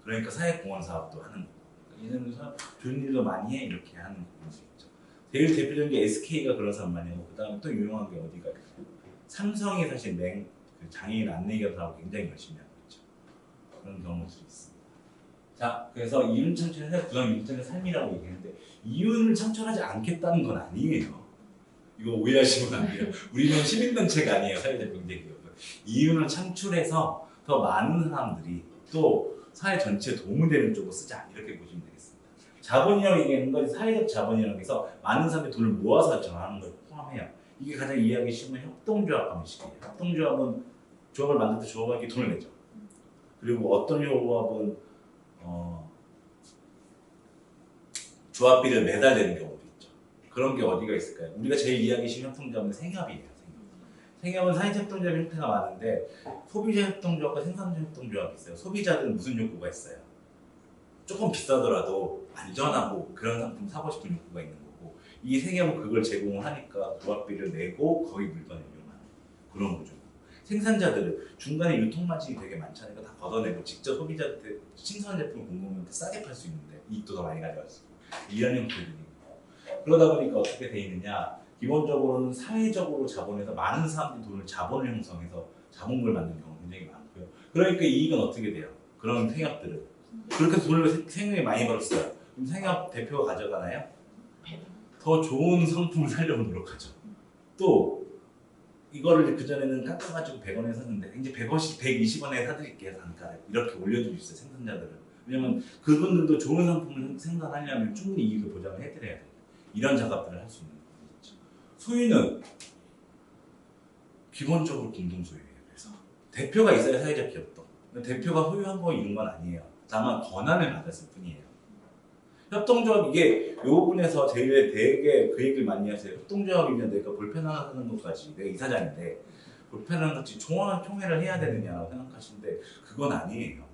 그러니까 사회공헌 사업도 하는 거고 이러면서 좋은 일도 많이 해 이렇게 하는 부분이 있죠. 제일 대표적인 게 SK가 그런 사업 많이 하고 그 다음에 또 유명한 게 어디가 있어요? 삼성이 사실 그 장애인 안내기업 사업 굉장히 열심히 하고 있죠. 그런 경우들이 있습니다. 자, 그래서 이윤 창출해서 구성 윤택의 삶이라고 얘기했는데 이윤을 창출하지 않겠다는 건 아니에요. 이거 오해하시면 안 돼요. 우리는 시민단체가 아니에요. 사회적 경제기업은. 이윤을 창출해서 더 많은 사람들이 또 사회 전체에 도움이 되는 쪽으로 쓰자 이렇게 보시면 되겠습니다. 자본이라고 얘기하는 건 사회적 자본이라고 해서 많은 사람들이 돈을 모아서 정하는 걸 포함해요. 이게 가장 이해하기 쉬운 협동조합 방식이에요. 협동조합은 조합을 만들 때 조합에게 돈을 내죠. 그리고 어떤 조합은 조합비를 매달리는 경우도 있죠. 그런 게 어디가 있을까요? 우리가 제일 이해하기 쉬운 협동조합은 생협이에요. 생협은 사회적 협동조합 형태가 많은데 소비자 협동조합과 생산자 협동조합이 있어요. 소비자들은 무슨 욕구가 있어요? 조금 비싸더라도 안전하고 그런 상품 사고 싶은 욕구가 있는 거고 이 생협은 그걸 제공하니까 조합비를 내고 거의 물건을 이용하는 그런 구조. 생산자들은 중간에 유통마진이 되게 많잖아요. 다 걷어내고 직접 소비자한테 신선한 제품을 공급하면 싸게 팔 수 있는데 이익도 더 많이 가져갈 수 있고 이런 형태들이 그러다 보니까 어떻게 돼 있느냐 기본적으로는 사회적으로 자본에서 많은 사람들이 자본을 형성해서 자본을 만드는 경우가 굉장히 많고요. 그러니까 이익은 어떻게 돼요? 그런 생협들은 그렇게 돈을 생협이 많이 벌었어요. 그럼 생협 대표가 가져가나요? 더 좋은 상품을 사려고 노력하죠. 또 이거를 그전에는 깎아가지고 100원에 샀는데 이제 120원에 사드릴게요 단가를 이렇게 올려줄 수 있어요 생산자들은. 왜냐면 그분들도 좋은 상품을 생산하려면 충분히 이익을 보장을 해드려야 돼요. 이런 작업들을 할 수 있는 거죠. 소유는 기본적으로 공동소유예요. 그래서 대표가 있어야 사회적 기업도 대표가 소유한 거 이런 건 아니에요. 다만 권한을 받았을 뿐이에요. 협동조합 이게 요 부분에서 제일 되게 그 얘기를 많이 하세요. 협동조합이면 내가 불편하다는 것까지 내가 이사장인데 불편한 것이 총회를 해야 되느냐고 생각하시는데 그건 아니에요.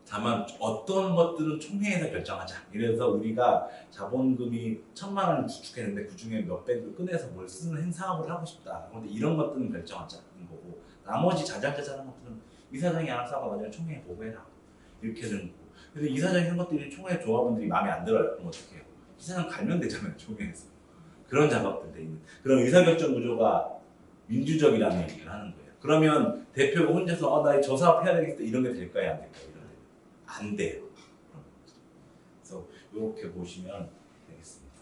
다만 어떤 것들은 총회에서 결정하자. 이래서 우리가 자본금이 1,000만 원을 구축했는데 그 중에 몇백을 꺼내서 뭘 쓰는 행사업을 하고 싶다. 그런데 이런 것들은 결정하자는 거고 나머지 자잘자잘한 것들은 이사장이 알아서 하고 나중에 총회에 보고해라. 이렇게 되는 거고. 그래서 이사장이 한 것들이 총회 조합원들이 마음에 안 들어요. 그럼 어떻게 해요? 이사장 갈면 되잖아요. 총회에서. 그런 작업들 돼 있는. 그런 의사결정 구조가 민주적이라는 얘기를 하는 거예요. 그러면 대표가 혼자서 나 저 사업 해야 되겠다 이런 게 될까요? 안 될까요? 안 돼요. 그래서 이렇게 보시면 되겠습니다.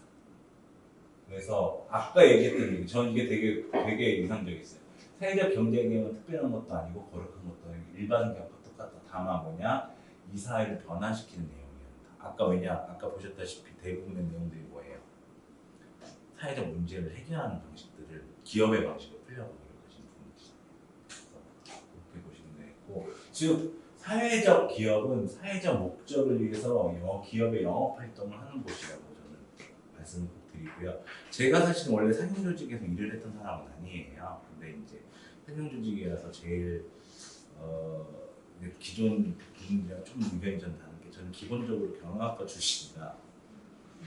그래서 아까 얘기했던 얘기, 저는 이게 되게 인상적이었어요. 사회적 경제개혁은 특별한 것도 아니고 거룩한 것도 아니고 일반 개혁과 똑같다. 다만 뭐냐? 이 사회를 변화시키는 내용이었다. 아까 보셨다시피 대부분의 내용들이 뭐예요? 사회적 문제를 해결하는 방식들을 기업의 방식으로 풀려고 노력하시는 분이시죠. 그래서 그렇게 보시면 되고, 즉 사회적 기업은 사회적 목적을 위해서 기업의 영업 활동을 하는 곳이라고 저는 말씀을 드리고요. 제가 사실 원래 상용조직에서 일을 했던 사람은 아니에요. 근데 이제 상용조직이라서 제일 기존 분들이랑 좀 의견이 좀 다른 게 저는 기본적으로 경영학과 출신이라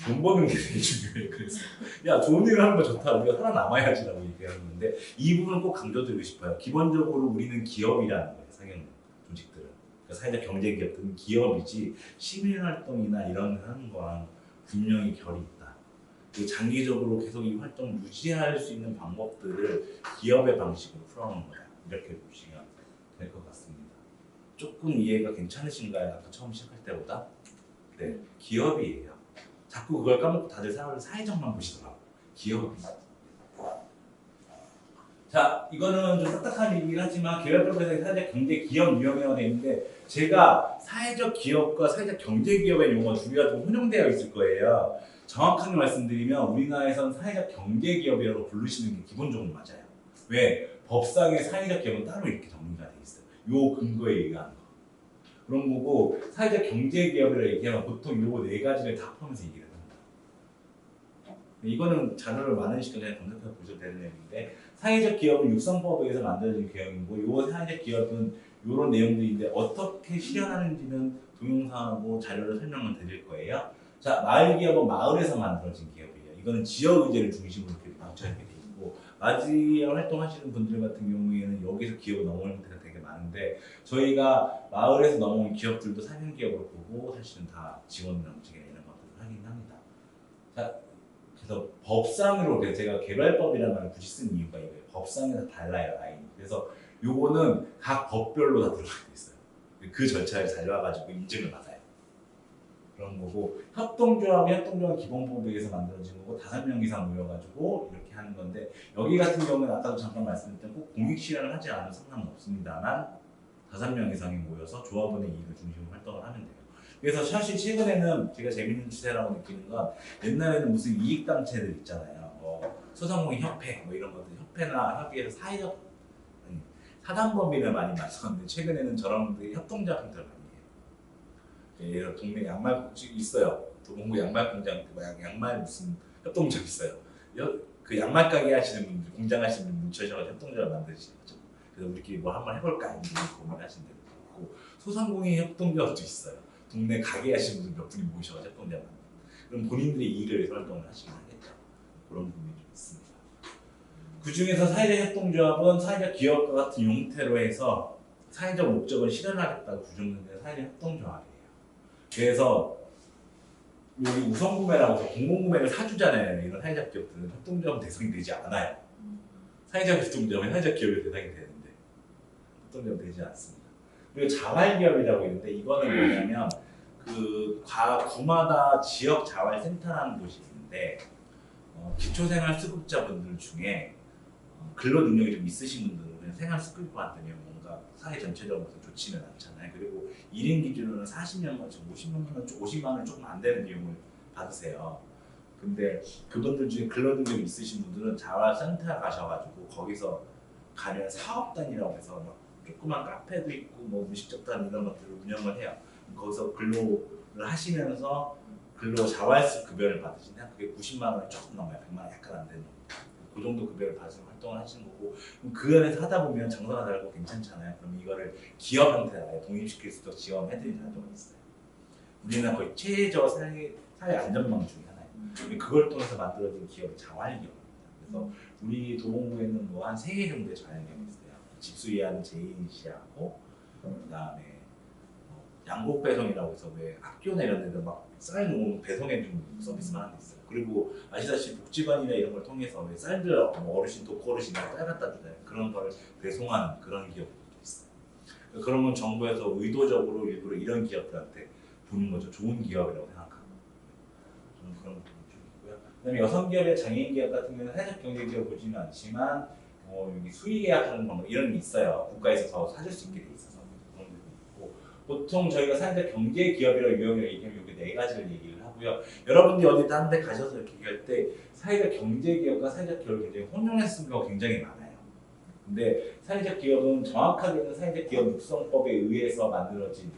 돈 버는 게 되게 중요해요. 그래서 야 좋은 일을 하는 거 좋다. 우리가 살아남아야지라고 얘기하는데 이 부분을 꼭 강조드리고 싶어요. 기본적으로 우리는 기업이라는 거예요. 상용 조직들은. 사회적 경제 기업들은 기업이지 시민활동이나 이런 하는 거랑 분명히 결이 있다. 장기적으로 계속 이 활동을 유지할 수 있는 방법들을 기업의 방식으로 풀어놓은 거야. 이렇게 보시면 될 것 같습니다. 조금 이해가 괜찮으신가요? 아까 처음 시작할 때보다? 네, 기업이에요. 자꾸 그걸 까먹고 다들 사회적만 보시더라고. 기업이. 자, 이거는 좀 딱딱한 얘기긴 하지만 개발법에서 사회적 경제 기업 유형이라고 되어 있는데 제가 사회적 기업과 사회적 경제 기업의 용어가 두 개가 좀 혼용되어 있을 거예요. 정확하게 말씀드리면 우리나라에서는 사회적 경제 기업이라고 부르시는 게 기본적으로 맞아요. 왜? 법상의 사회적 기업은 따로 이렇게 정리가 되어 있어요. 요 근거에 의한 거. 그런 거고 사회적 경제 기업이라고 얘기하면 보통 요 네 가지를 다 포함해서 얘기를 합니다. 이거는 자료를 많은 시간에 검색해서 보셔도 되는 내용인데 사회적 기업은 육성법에 의해서 만들어진 개혁이고 이 사회적 기업은 이런 내용들인데 어떻게 실현하는지는 동영상하고 자료를 설명을 드릴 거예요. 자, 마을 기업은 마을에서 만들어진 기업이에요. 이거는 지역 의제를 중심으로 이렇게 방치하게 돼 있고 마지막 활동하시는 분들 같은 경우에는 여기서 기업을 넘어오는 때가 되게 많은데 저희가 마을에서 넘어온 기업들도 상용 기업으로 보고 사실은 다 지원 정책이나 이런 것들을 하긴 합니다. 자, 그래서 법상으로 제가 개발법이라는 말을 굳이 쓴 이유가 이거예요. 법상에서 달라요 라인이. 그래서 요거는 각 법별로 다 들어가 있어요. 그 절차를 잘 봐가지고 인증을 받아요. 그런 거고 협동조합 기본법에 의해서 만들어진 거고 5명 이상 모여가지고 이렇게 하는 건데 여기 같은 경우는 아까도 잠깐 말씀드렸던 꼭 공익 실현을 하지 않아도 상관은 없습니다만 5명 이상이 모여서 조합원의 이익을 중심으로 활동을 하면 돼요. 그래서 사실 최근에는 제가 재밌는 추세라고 느끼는 건 옛날에는 무슨 이익단체들 있잖아요. 소상공인 협회 뭐 이런 것들 협회나 협의회에서 사단법인을 많이 만들었는데 최근에는 저런 분들이 협동조합 형태를 많이 해요. 예를 들어 동네 양말국집 있어요. 도봉구 양말 공장 양말 무슨 협동조합 있어요. 그 양말 가게 하시는 분들, 공장 하시는 분들 뭉쳐셔서 협동조합 만드시는 거죠. 그래서 우리끼리 뭐 한번 해볼까 이런 고민하시는 데도 있고 소상공인 협동조합도 있어요. 동네 가게 하시는 분들 몇 분이 모이셔서 협동조합 만드는. 그럼 본인들의 이익을 위해서 활동을 하시긴 하겠죠. 그런 부분이 좀 있습니다. 그 중에서 사회적 협동조합은 사회적 기업과 같은 형태로 해서 사회적 목적을 실현하겠다고 규정된 게 사회적 협동조합이에요. 그래서 여기 우선구매라고 해서 공공구매를 사주잖아요. 이런 사회적 기업들은 협동조합은 대상이 되지 않아요. 사회적 협동조합은 사회적 기업이 대상이 되는데 협동조합은 되지 않습니다. 그리고 자활기업이라고 있는데 이거는 뭐냐면 그 구마다 지역 자활센터라는 곳이 있는데 기초생활수급자분들 중에 근로 능력이 좀 있으신 분들은 그냥 생활수급을 받으면 뭔가 사회 전체적으로 좋지는 않잖아요. 그리고 1인 기준으로는 40년, 50만 원 조금 안 되는 비용을 받으세요. 근데 그분들 중에 근로 능력이 있으신 분들은 자활센터에 가셔가지고 거기서 가면 사업단이라고 해서 조그만 카페도 있고 뭐 음식점단 이런 것들을 운영을 해요. 거기서 근로를 하시면서 근로 자활수 급여를 받으시면 그게 90만 원이 조금 넘어요. 100만 원 약간 안 되는 그 정도 급여를 받으시는 활동을 하시는 거고 그 안에서 하다 보면 정서가 다르고 괜찮잖아요. 그럼 이거를 기업 형태로 독립시킬 수도 지원해드리는 제도가 있어요. 우리는 거의 최저 사회 안전망 중에 하나예요. 그걸 통해서 만들어진 기업이 자활기업입니다. 그래서 우리 도봉구에는 뭐 한 3개 정도의 자활기업이 있어요. 집수리하는 제이시하고 그다음에 양복 배송이라고 해서 왜 학교나 이런 데서 막 쌀 놓은 배송해주는 서비스만 하는 데 있어요. 그리고 아시다시피 복지관이나 이런 걸 통해서 왜 쌀들 어르신 독거 어르신이 쌀 갖다 주잖아요. 그런 거를 배송하는 그런 기업도 있어요. 그런 건 정부에서 의도적으로 일부러 이런 기업들한테 보는 거죠. 좋은 기업이라고 생각하고 저는 그런 부분이 좀 있고요. 그다음에 여성 기업의 장애인 기업 같은 경우는 사회적 경제 기업 보지는 않지만 여기 수의 계약하는 방법 이런 게 있어요. 국가에서 사줄 수 있게 돼 있어서 그런 부분이 있고 보통 저희가 사회적 경제 기업이라고 유형이라고 얘기하면 이렇게 4가지를 얘기를 하고요. 여러분들이 어디 다른 데 가셔서 이렇게 얘기할 때 사회적 경제 기업과 사회적 기업을 굉장히 혼용했을 경우가 굉장히 많아요. 근데 사회적 기업은 정확하게는 사회적 기업 육성법에 의해서 만들어진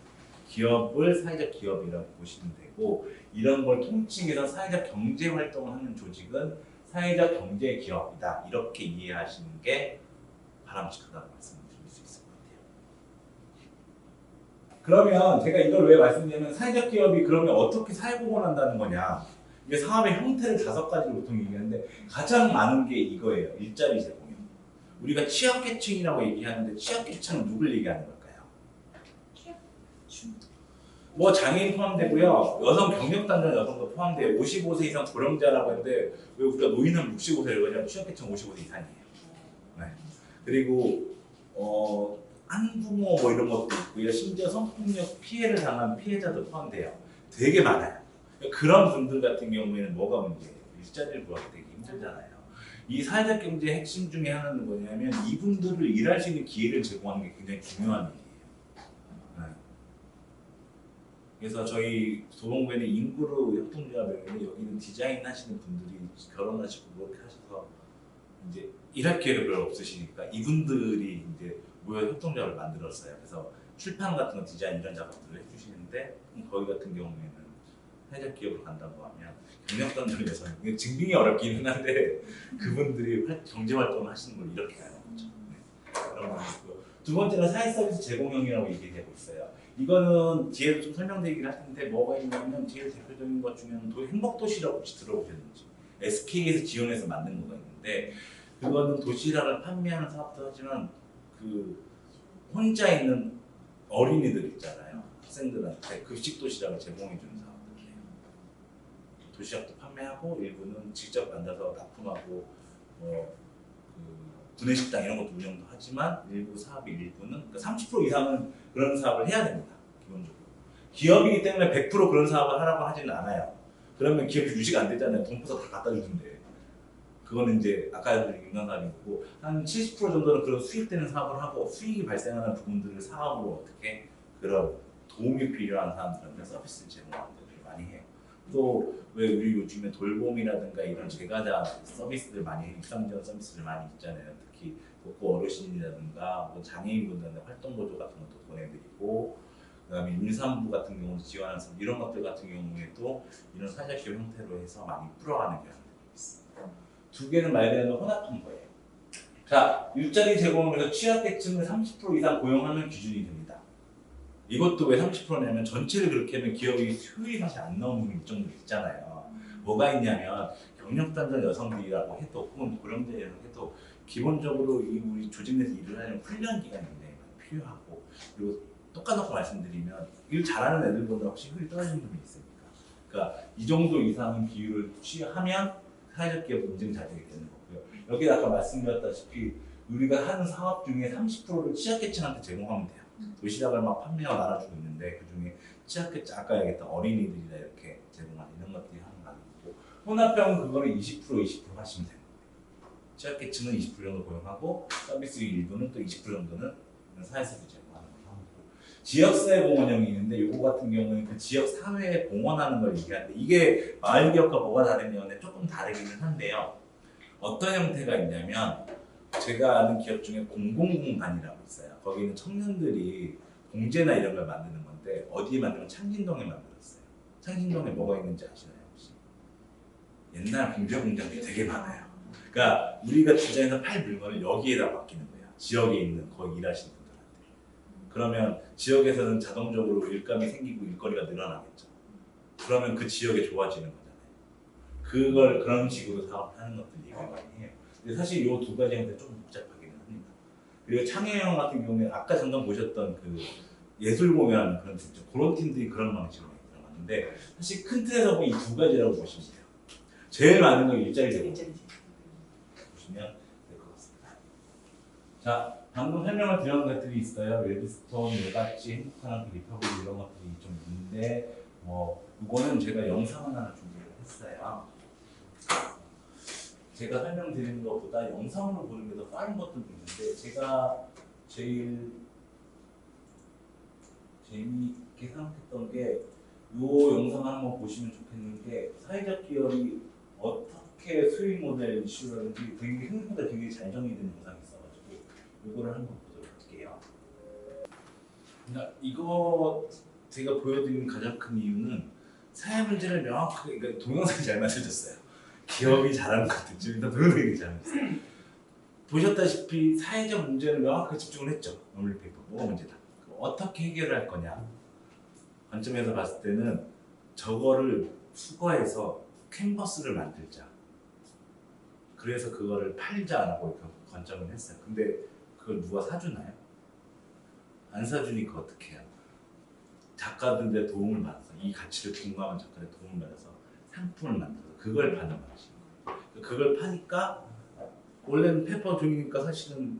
기업을 사회적 기업이라고 보시면 되고 이런 걸 통칭해서 사회적 경제 활동을 하는 조직은 사회적 경제 기업이다 이렇게 이해하시는 게 바람직하다고 말씀드릴 수 있을 것 같아요. 그러면 제가 이걸 왜 말씀드리냐면 사회적 기업이 그러면 어떻게 사회복원한다는 거냐 이게 사업의 형태를 5가지로 보통 얘기하는데 가장 많은 게 이거예요. 일자리 제공이요. 우리가 취약계층이라고 얘기하는데 취약계층은 누굴 얘기하는 걸까요? 뭐 장애인 포함되고요. 여성 경력단절 여성도 포함돼요. 55세 이상 고령자라고 했는데 왜 우리가 노인은 65세라고 하냐면 취약계층 55세 이상이에요. 네. 그리고 한부모 뭐 이런 것도 있고요. 심지어 성폭력 피해를 당한 피해자도 포함돼요. 되게 많아요. 그런 분들 같은 경우에는 뭐가 문제예요? 일자리를 구하기 되게 힘들잖아요. 이 사회적 경제의 핵심 중에 하나는 뭐냐면 이분들을 일할 수 있는 기회를 제공하는 게 굉장히 중요한 일이에요. 네. 그래서 저희 도봉구에는 인구로 협동조합이 있는데 여기는 디자인 하시는 분들이 결혼하시고 그렇게 하셔서 이제 일할 기회가 별로 없으시니까 이분들이 이제 모여 협동조합을 만들었어요. 그래서 출판 같은 거 디자인 이런 작업들을 해주시는데 거기 같은 경우에는 사회적 기업으로 간다고 하면 경력단절에서 이게 증빙이 어렵기는 한데 그분들이 경제 활동을 하시는 걸 이렇게 하는 거죠. 네. 그런 거 있고요. 두 번째는 사회 서비스 제공형이라고 얘기되고 있어요. 이거는 뒤에도 좀 설명드리긴 할 텐데 뭐가 있냐면 제일 대표적인 것 중에는 행복도시락 혹시 들어보셨는지 SK에서 지원해서 만든 거가 있는데 그거는 도시락을 판매하는 사업도 하지만 그 혼자 있는 어린이들 있잖아요. 학생들한테 급식 도시락을 제공해 주는 사업들이에요. 도시락도 판매하고 일부는 직접 만들어서 납품하고 구내식당 이런 것도 운영도 하지만 일부 사업의 일부는 그러니까 30% 이상은 그런 사업을 해야 됩니다. 기본적으로. 기업이기 때문에 100% 그런 사업을 하라고 하지는 않아요. 그러면 기업이 유지가 안 되잖아요. 돈 퍼서 다 갖다 주는데. 그거는 이제 아까 인간 사업이고 한 70% 정도는 그런 수익되는 사업을 하고 수익이 발생하는 부분들을 사업으로 어떻게 그런 도움이 필요한 사람들한테 서비스를 제공하는 것들을 많이 해요. 또 왜 우리 요즘에 돌봄이라든가 이런 제과자 서비스들 많이 해요. 육상지원 서비스들 많이 있잖아요. 특히 독거 어르신이라든가 뭐 장애인분들한테 활동보조 같은 것도 보내드리고 그다음에 임산부 같은 경우도 지원하는 이런 것들 같은 경우에도 이런 사회적 기업 형태로 해서 많이 풀어가는 경향들이 있습니다. 두 개는 말 그대로 혼합한 거예요. 자, 일자리 제공을 해서 취약계층을 30% 이상 고용하면 기준이 됩니다. 이것도 왜 30%냐면 전체를 그렇게 하면 기업이 효율이 사실 안 나오는 일정도 있잖아요. 뭐가 있냐면 경력단절 여성들이라고 해도 혹은 고령자라고 해도 기본적으로 우리 조직 내에서 일을 하려면 훈련 기간이 굉장히 필요하고 그리고 똑같고 말씀드리면 일 잘하는 애들보다 혹시 효율이 떨어지는 분이 있습니까? 그러니까 이 정도 이상의 비율을 취하면 사회적 기업 인증 자격이 되는 거고요. 여기 아까 말씀드렸다시피 우리가 하는 사업 중에 30%를 취약계층한테 제공하면 돼요. 도시락을 막 판매하고 나눠주고 있는데 그 중에 취약계층 아까 얘기했던 어린이들이나 이렇게 제공하는 이런 것들이 하는 거 아니고 혼합형은 그거를 20% 하시면 돼요. 취약계층은 20% 정도 고용하고 서비스 일부는 또 20% 정도는 사회서비스 제공하는 걸 하고 지역사회공헌형이 있는데 요거 같은 경우는 그 지역 사회에 공헌하는 걸 얘기하는데 이게 마을기업과 뭐가 다르냐면 조금 다르기는 한데요. 어떤 형태가 있냐면 제가 아는 기업 중에 공공공단이라고 있어요. 거기는 청년들이 공제나 이런 걸 만드는 건데 어디에 만들면 창진동에 만들었어요. 창진동에 뭐가 있는지 아시나요 혹시? 옛날 공제 공장들이 되게 많아요. 그러니까 우리가 디자인해서 팔 물건을 여기에다 맡기는 거예요. 지역에 있는 거기 일하시는 분들한테. 그러면 지역에서는 자동적으로 일감이 생기고 일거리가 늘어나겠죠. 그러면 그 지역이 좋아지는 거잖아요. 그걸 그런 식으로 사업하는 것들 얘기를 많이 해요. 근데 사실 이 두 가지 형태 좀 복잡하기는 합니다. 그리고 창의형 같은 경우에 아까 잠깐 보셨던 그 예술 공연 그런 진짜 그런 팀들이 그런 방식으로 들어갔는데 사실 큰 틀에서 보면 이 두 가지라고 보시면 돼요. 제일 많은 건 일자리 제공 보시면 될 것 같습니다. 자, 방금 설명을 드린 것들이 있어요. 레드스톤, 외갓지, 행복한 리퍼블 이런 것들이 좀 있는데 이거는 제가 영상을 하나 준비를 했어요. 제가 설명드리는 것보다 영상으로 보는 게 더 빠른 것도 있는데 제가 제일 재미있게 생각했던 게 이 영상을 한번 보시면 좋겠는 게 사회적 기업이 어떻게 수익 모델 이슈를 하는지 되게 생각보다 되게 잘 정리된 영상이 있어가지고 이거를 한번 보도록 할게요. 이거 제가 보여드리는 가장 큰 이유는 사회 문제를 명확하게 그러니까 동영상이 잘 만들어졌어요. 기업이 잘하는 것들 일단 동영상이 잘 만들었어요. 보셨다시피 사회적 문제를 명확하게 집중을 했죠. 논리페이퍼 뭐가 문제다. 어떻게 해결할 거냐 관점에서 봤을 때는 저거를 수거해서 캔버스를 만들자. 그래서 그거를 팔자라고 관점을 했어요. 근데 그걸 누가 사주나요? 안 사주니까 어떻게 해요? 작가들의 도움을 받아서 이 가치를 공감한 작가의 도움을 받아서 상품을 만들어서 그걸 파는 방식이에요. 그걸 파니까 원래는 페퍼 종이니까 사실은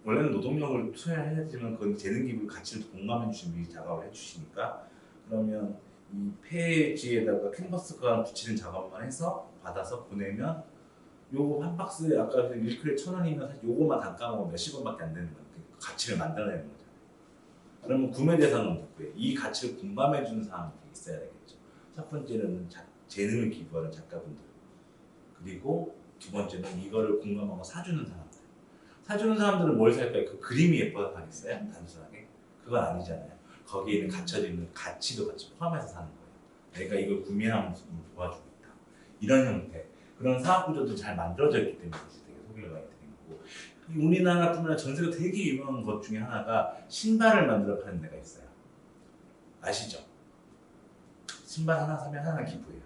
원래는 노동력을 투여해야지만 그건 재능 기부 가치를 공감해 주시는 분이 작업을 해주시니까 그러면 이 페이지에다가 캔버스가 붙이는 작업만 해서 받아서 보내면 요거 한 박스에 아까 1kg에 1,000원이면 사실 요거만 단가가 몇십 원밖에 안 되는 거예요. 가치를 만들어내는 거잖아요. 그러면 구매 대상은 누구예요? 이 가치를 공감해 주는 사람들이 있어야 되겠죠. 첫 번째는 재능을 기부하는 작가분들 그리고 두 번째는 이거를 공감하고 사주는 사람들. 사주는 사람들은 뭘 살까요? 그 그림이 예뻐서 사겠어요? 단순하게? 그건 아니잖아요. 거기에 있는 갇혀져 있는 가치도 같이 포함해서 사는 거예요. 내가 이걸 구매하는 모습을 도와주고 있다. 이런 형태. 그런 사업 구조도 잘 만들어져 있기 때문에 되게 소개가 많이 되는 거고. 우리나라뿐만 아니라 전 세계가 되게 유명한 것 중에 하나가 신발을 만들어 파는 데가 있어요. 아시죠? 신발 하나 사면 하나 기부해요.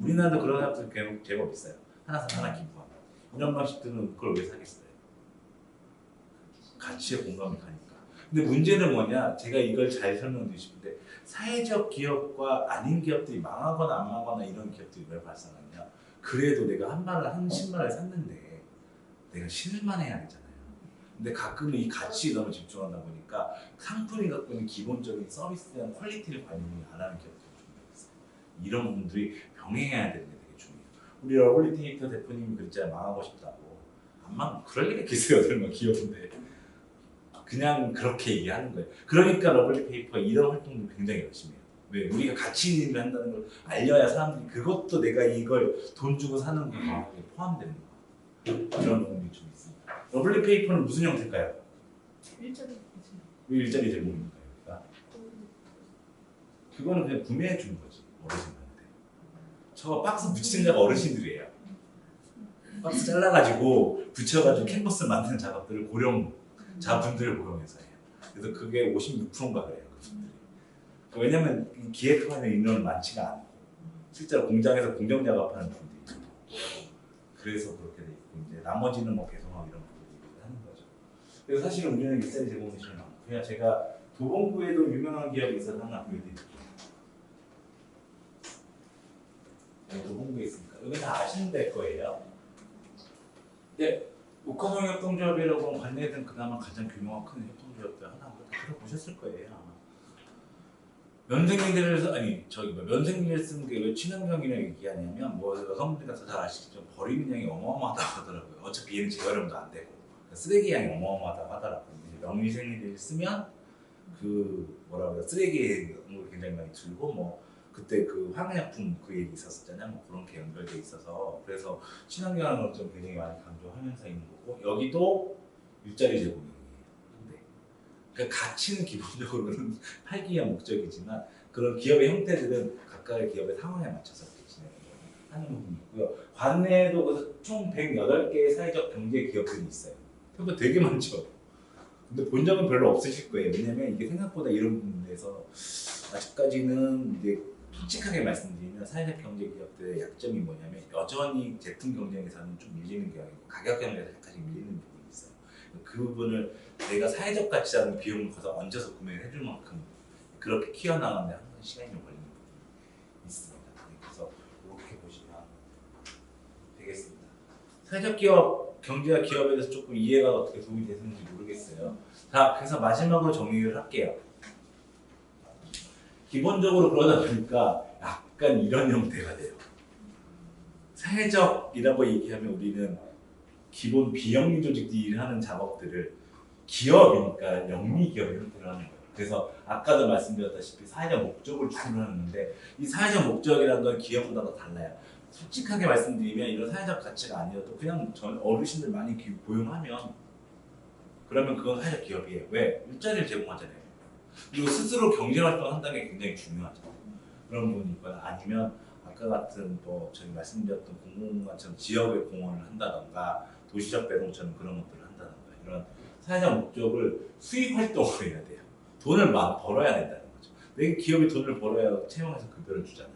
우리나라도 그런 사람들 제법 있어요. 하나 사면 하나 기부하고. 이런 방식들은 그걸 왜 사겠어요? 가치에 공감이 가니까. 근데 문제는 뭐냐? 제가 이걸 잘 설명드리고 싶은데 사회적 기업과 아닌 기업들이 망하거나 안 망하거나 이런 기업들이 왜 발생하냐? 그래도 내가 한 신발을 샀는데 내가 신을만 해야 되잖아요. 근데 가끔은 이 가치에 너무 집중하다 보니까 상품이 갖고 있는 기본적인 서비스에 대한 퀄리티를 관리 안 하는 기업들이 좀 있어요. 이런 분들이 병행해야 되는 게 되게 중요해요. 우리 러블리테이터 대표님이 그랬잖아요. 망하고 싶다고. 안 망, 그럴 리가 있겠어요. 설마 기업인데. 그냥 그렇게 얘기하는 거예요. 그러니까 러블리페이퍼 이런 활동도 굉장히 열심히 해요. 왜? 우리가 가치 있는 일을 한다는 걸 알려야 사람들이 그것도 내가 이걸 돈 주고 사는 거에 포함되는 거야. 이런 부분이 좀 있습니다. 러블리페이퍼는 무슨 형태일까요? 일자리 왜 일자리 제공입니까? 그러니까? 그거는 그냥 구매해 주는 거지 어르신한테. 저 박스 붙이는 자가 어르신들이에요. 박스 잘라가지고 붙여가지고 캔버스 만드는 작업들을 고령 자분들을 고용해서 해요. 그래서 그게 56%인가 그래요. 그분들이. 왜냐면 기획하는 인원은 많지가 않고 실제로 공장에서 공정 작업하는 분들이 있고 그래서 그렇게 돼 있고 이제 나머지는 뭐 배송하고 이런 분들이 하는 거죠. 그래서 사실은 우리는 일자리 제공이 제일 많고 그냥 제가 도봉구에도 유명한 기업이 있어서 하나 보여드릴게요. 네, 도봉구에 있으니까 여기 다 아시는 데일 거예요. 네. 옥화동 협동조합이라고 관내에는 그나마 가장 규모가 큰 협동조합들 하나 들어보셨을 거예요. 아마. 면생민들에서 면생민을 쓰는 게 왜 친환경이라고 얘기하냐면 뭐 여성분들 가서 잘 아시겠지만 버리는 양이 어마어마하다고 하더라고요. 어차피 얘는 재활용도 안 되고 쓰레기 양이 어마어마하다고 하더라고요. 명미생리를 쓰면 그 쓰레기를 굉장히 많이 줄고 뭐 그때 그 화학약품 그 얘기 있었잖아요. 뭐 그런 게 연결돼 있어서 그래서 친환경을 좀 굉장히 많이 강조하면서 있는 거고 여기도 일자리 제공이에요. 네. 그러니까 가치는 기본적으로는 팔기 위한 목적이지만 그런 기업의 형태들은 각각의 기업의 상황에 맞춰서 이렇게 진행하는 부분이 있고요. 관내에도 그래서 총 108개의 사회적 경제 기업들이 있어요. 그거 되게 많죠. 근데 본 적은 별로 없으실 거예요. 왜냐면 이게 생각보다 이런 부분에서 아직까지는 이제 솔직하게 말씀드리면 사회적 경제 기업들의 약점이 뭐냐면 여전히 제품 경쟁에서는 좀 밀리는 경향이고 가격 경쟁에서 약간씩 밀리는 부분이 있어요. 그 부분을 내가 사회적 가치라는 비용을 거기서 얹어서 구매를 해줄 만큼 그렇게 키워나가는데 항상 시간이 좀 걸리는 부분이 있습니다. 그래서 이렇게 보시면 되겠습니다. 사회적 기업, 경제와 기업에 대해서 조금 이해가 어떻게 도움이 됐는지 모르겠어요. 자, 그래서 마지막으로 정리를 할게요. 기본적으로 그러다 보니까 약간 이런 형태가 돼요. 사회적이라고 얘기하면 우리는 기본 비영리 조직들이 하는 작업들을 기업이니까 영리 기업의 형태로 하는 거예요. 그래서 아까도 말씀드렸다시피 사회적 목적을 추구하는데 이 사회적 목적이라는 건 기업보다 더 달라요. 솔직하게 말씀드리면 이런 사회적 가치가 아니어도 그냥 전 어르신들 많이 고용하면 그러면 그건 사회적 기업이에요. 왜? 일자리를 제공하잖아요. 그리고 스스로 경제활동을 한다는 게 굉장히 중요하죠. 그런 부분이 있거나 아니면 아까 같은 뭐 저희 말씀드렸던 공공관처럼 지역의 공헌을 한다던가 도시적 배동처럼 그런 것들을 한다던가 이런 사회적 목적을 수익 활동을 해야 돼요. 돈을 막 벌어야 된다는 거죠. 내 기업이 돈을 벌어야 채용해서 급여를 주잖아요.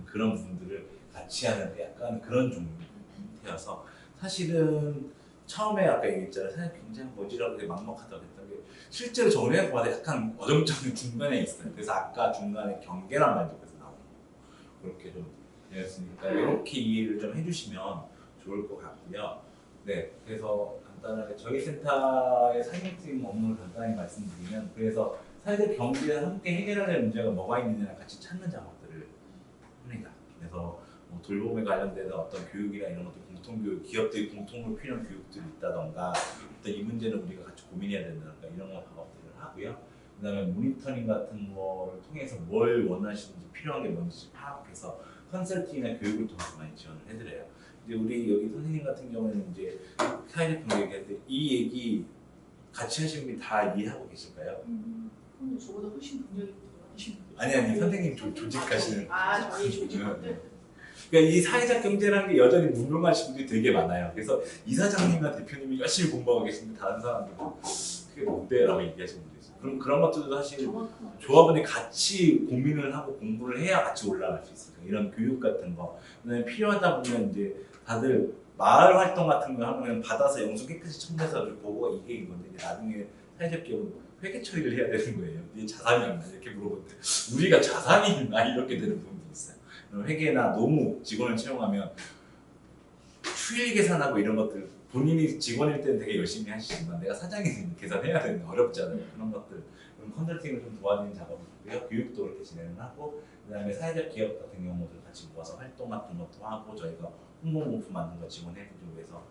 그런 부분들을 같이 하는 약간 그런 종류여서 사실은 처음에 아까 얘기했잖아요. 사실 굉장히 모질하고 막막하다고 했던 게 실제로 정리해봐도 약간 어정쩡한 중간에 있어요. 그래서 아까 중간에 경계란 말도 그래서 나오고 그렇게 좀 되었으니까 이렇게 이해를 좀 해주시면 좋을 것 같고요. 네, 그래서 간단하게 저희 센터의 사회팀 업무를 간단히 말씀드리면 그래서 사회적 경제와 함께 해결해야 될 문제가 뭐가 있느냐 같이 찾는 작업들을 합니다. 그래서 뭐 돌봄에 관련된 어떤 교육이나 이런 것들 공통교육, 기업들이 공통으로 필요한 교육들이 있다던가 어떤 이 문제는 우리가 같이 고민해야 된다던가 이런 작업들을 하고요. 그 다음에 모니터링 같은 거를 통해서 뭘 원하시는지 필요한 게 뭔지 파악해서 컨설팅이나 교육을 통해서 많이 지원을 해드려요. 이제 우리 여기 선생님 같은 경우는 이제 사회적 경제 얘기할 때 이 얘기 같이 하시는 분이 다 이해하고 계실까요? 근데 저보다 훨씬 능력이 많으신 분들. 아니 선생님 조직하시는 저희 조직원들. 그러니까 이 사회적 경제라는 게 여전히 무능하신 분들이 되게 많아요. 그래서 이사장님과 대표님이 열심히 공부하고 계시는데 다른 사람들은 그게 뭔데? 라고 얘기하시는 분들 있어요. 그럼 그런 것들도 사실 조합원이 같이 고민을 하고 공부를 해야 같이 올라갈 수 있어요. 이런 교육 같은 거. 그다음에 필요하다 보면 이제 다들 마을 활동 같은 거 하면 받아서 영수 깨끗이 첨부해서 보고가 이게 이건데 이제 나중에 사회적 기업은 회계 처리를 해야 되는 거예요. 이게 자산이 없나 이렇게 물어보는데 우리가 자산이 있나 이렇게 되는 부분도 있어요. 회계나 노무 직원을 채용하면 휴일 계산하고 이런 것들 본인이 직원일 때는 되게 열심히 하시지만 내가 사장이 계산해야 되는 어렵잖아요. 그런 것들 그런 컨설팅을 좀 도와주는 작업이고요. 교육도 그렇게 진행을 하고 그다음에 사회적 기업 같은 경우도 같이 모아서 활동 같은 것도 하고 저희가 홍보 문구 만든 거 지원해드리고 해서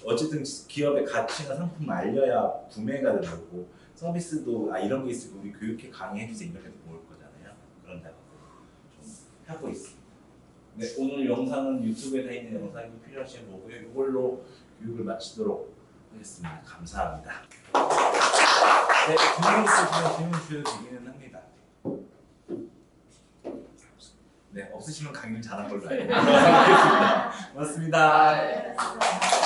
어쨌든 기업의 가치나 상품을 알려야 구매가 되고 서비스도 이런 게 있으고 우리 교육회 강의해주세요 이런 데도 모을 거잖아요. 그런 작업을 좀 하고 있습니다. 네, 오늘 영상은 유튜브에 있는 영상이 필요하신 거고요. 이걸로 교육을 마치도록 하겠습니다. 감사합니다. 네, 질문 있으시면 질문 주셔도 되기는 합니다. 네, 없으시면 강의를 잘한 걸로 알고 있습니다. 고맙습니다.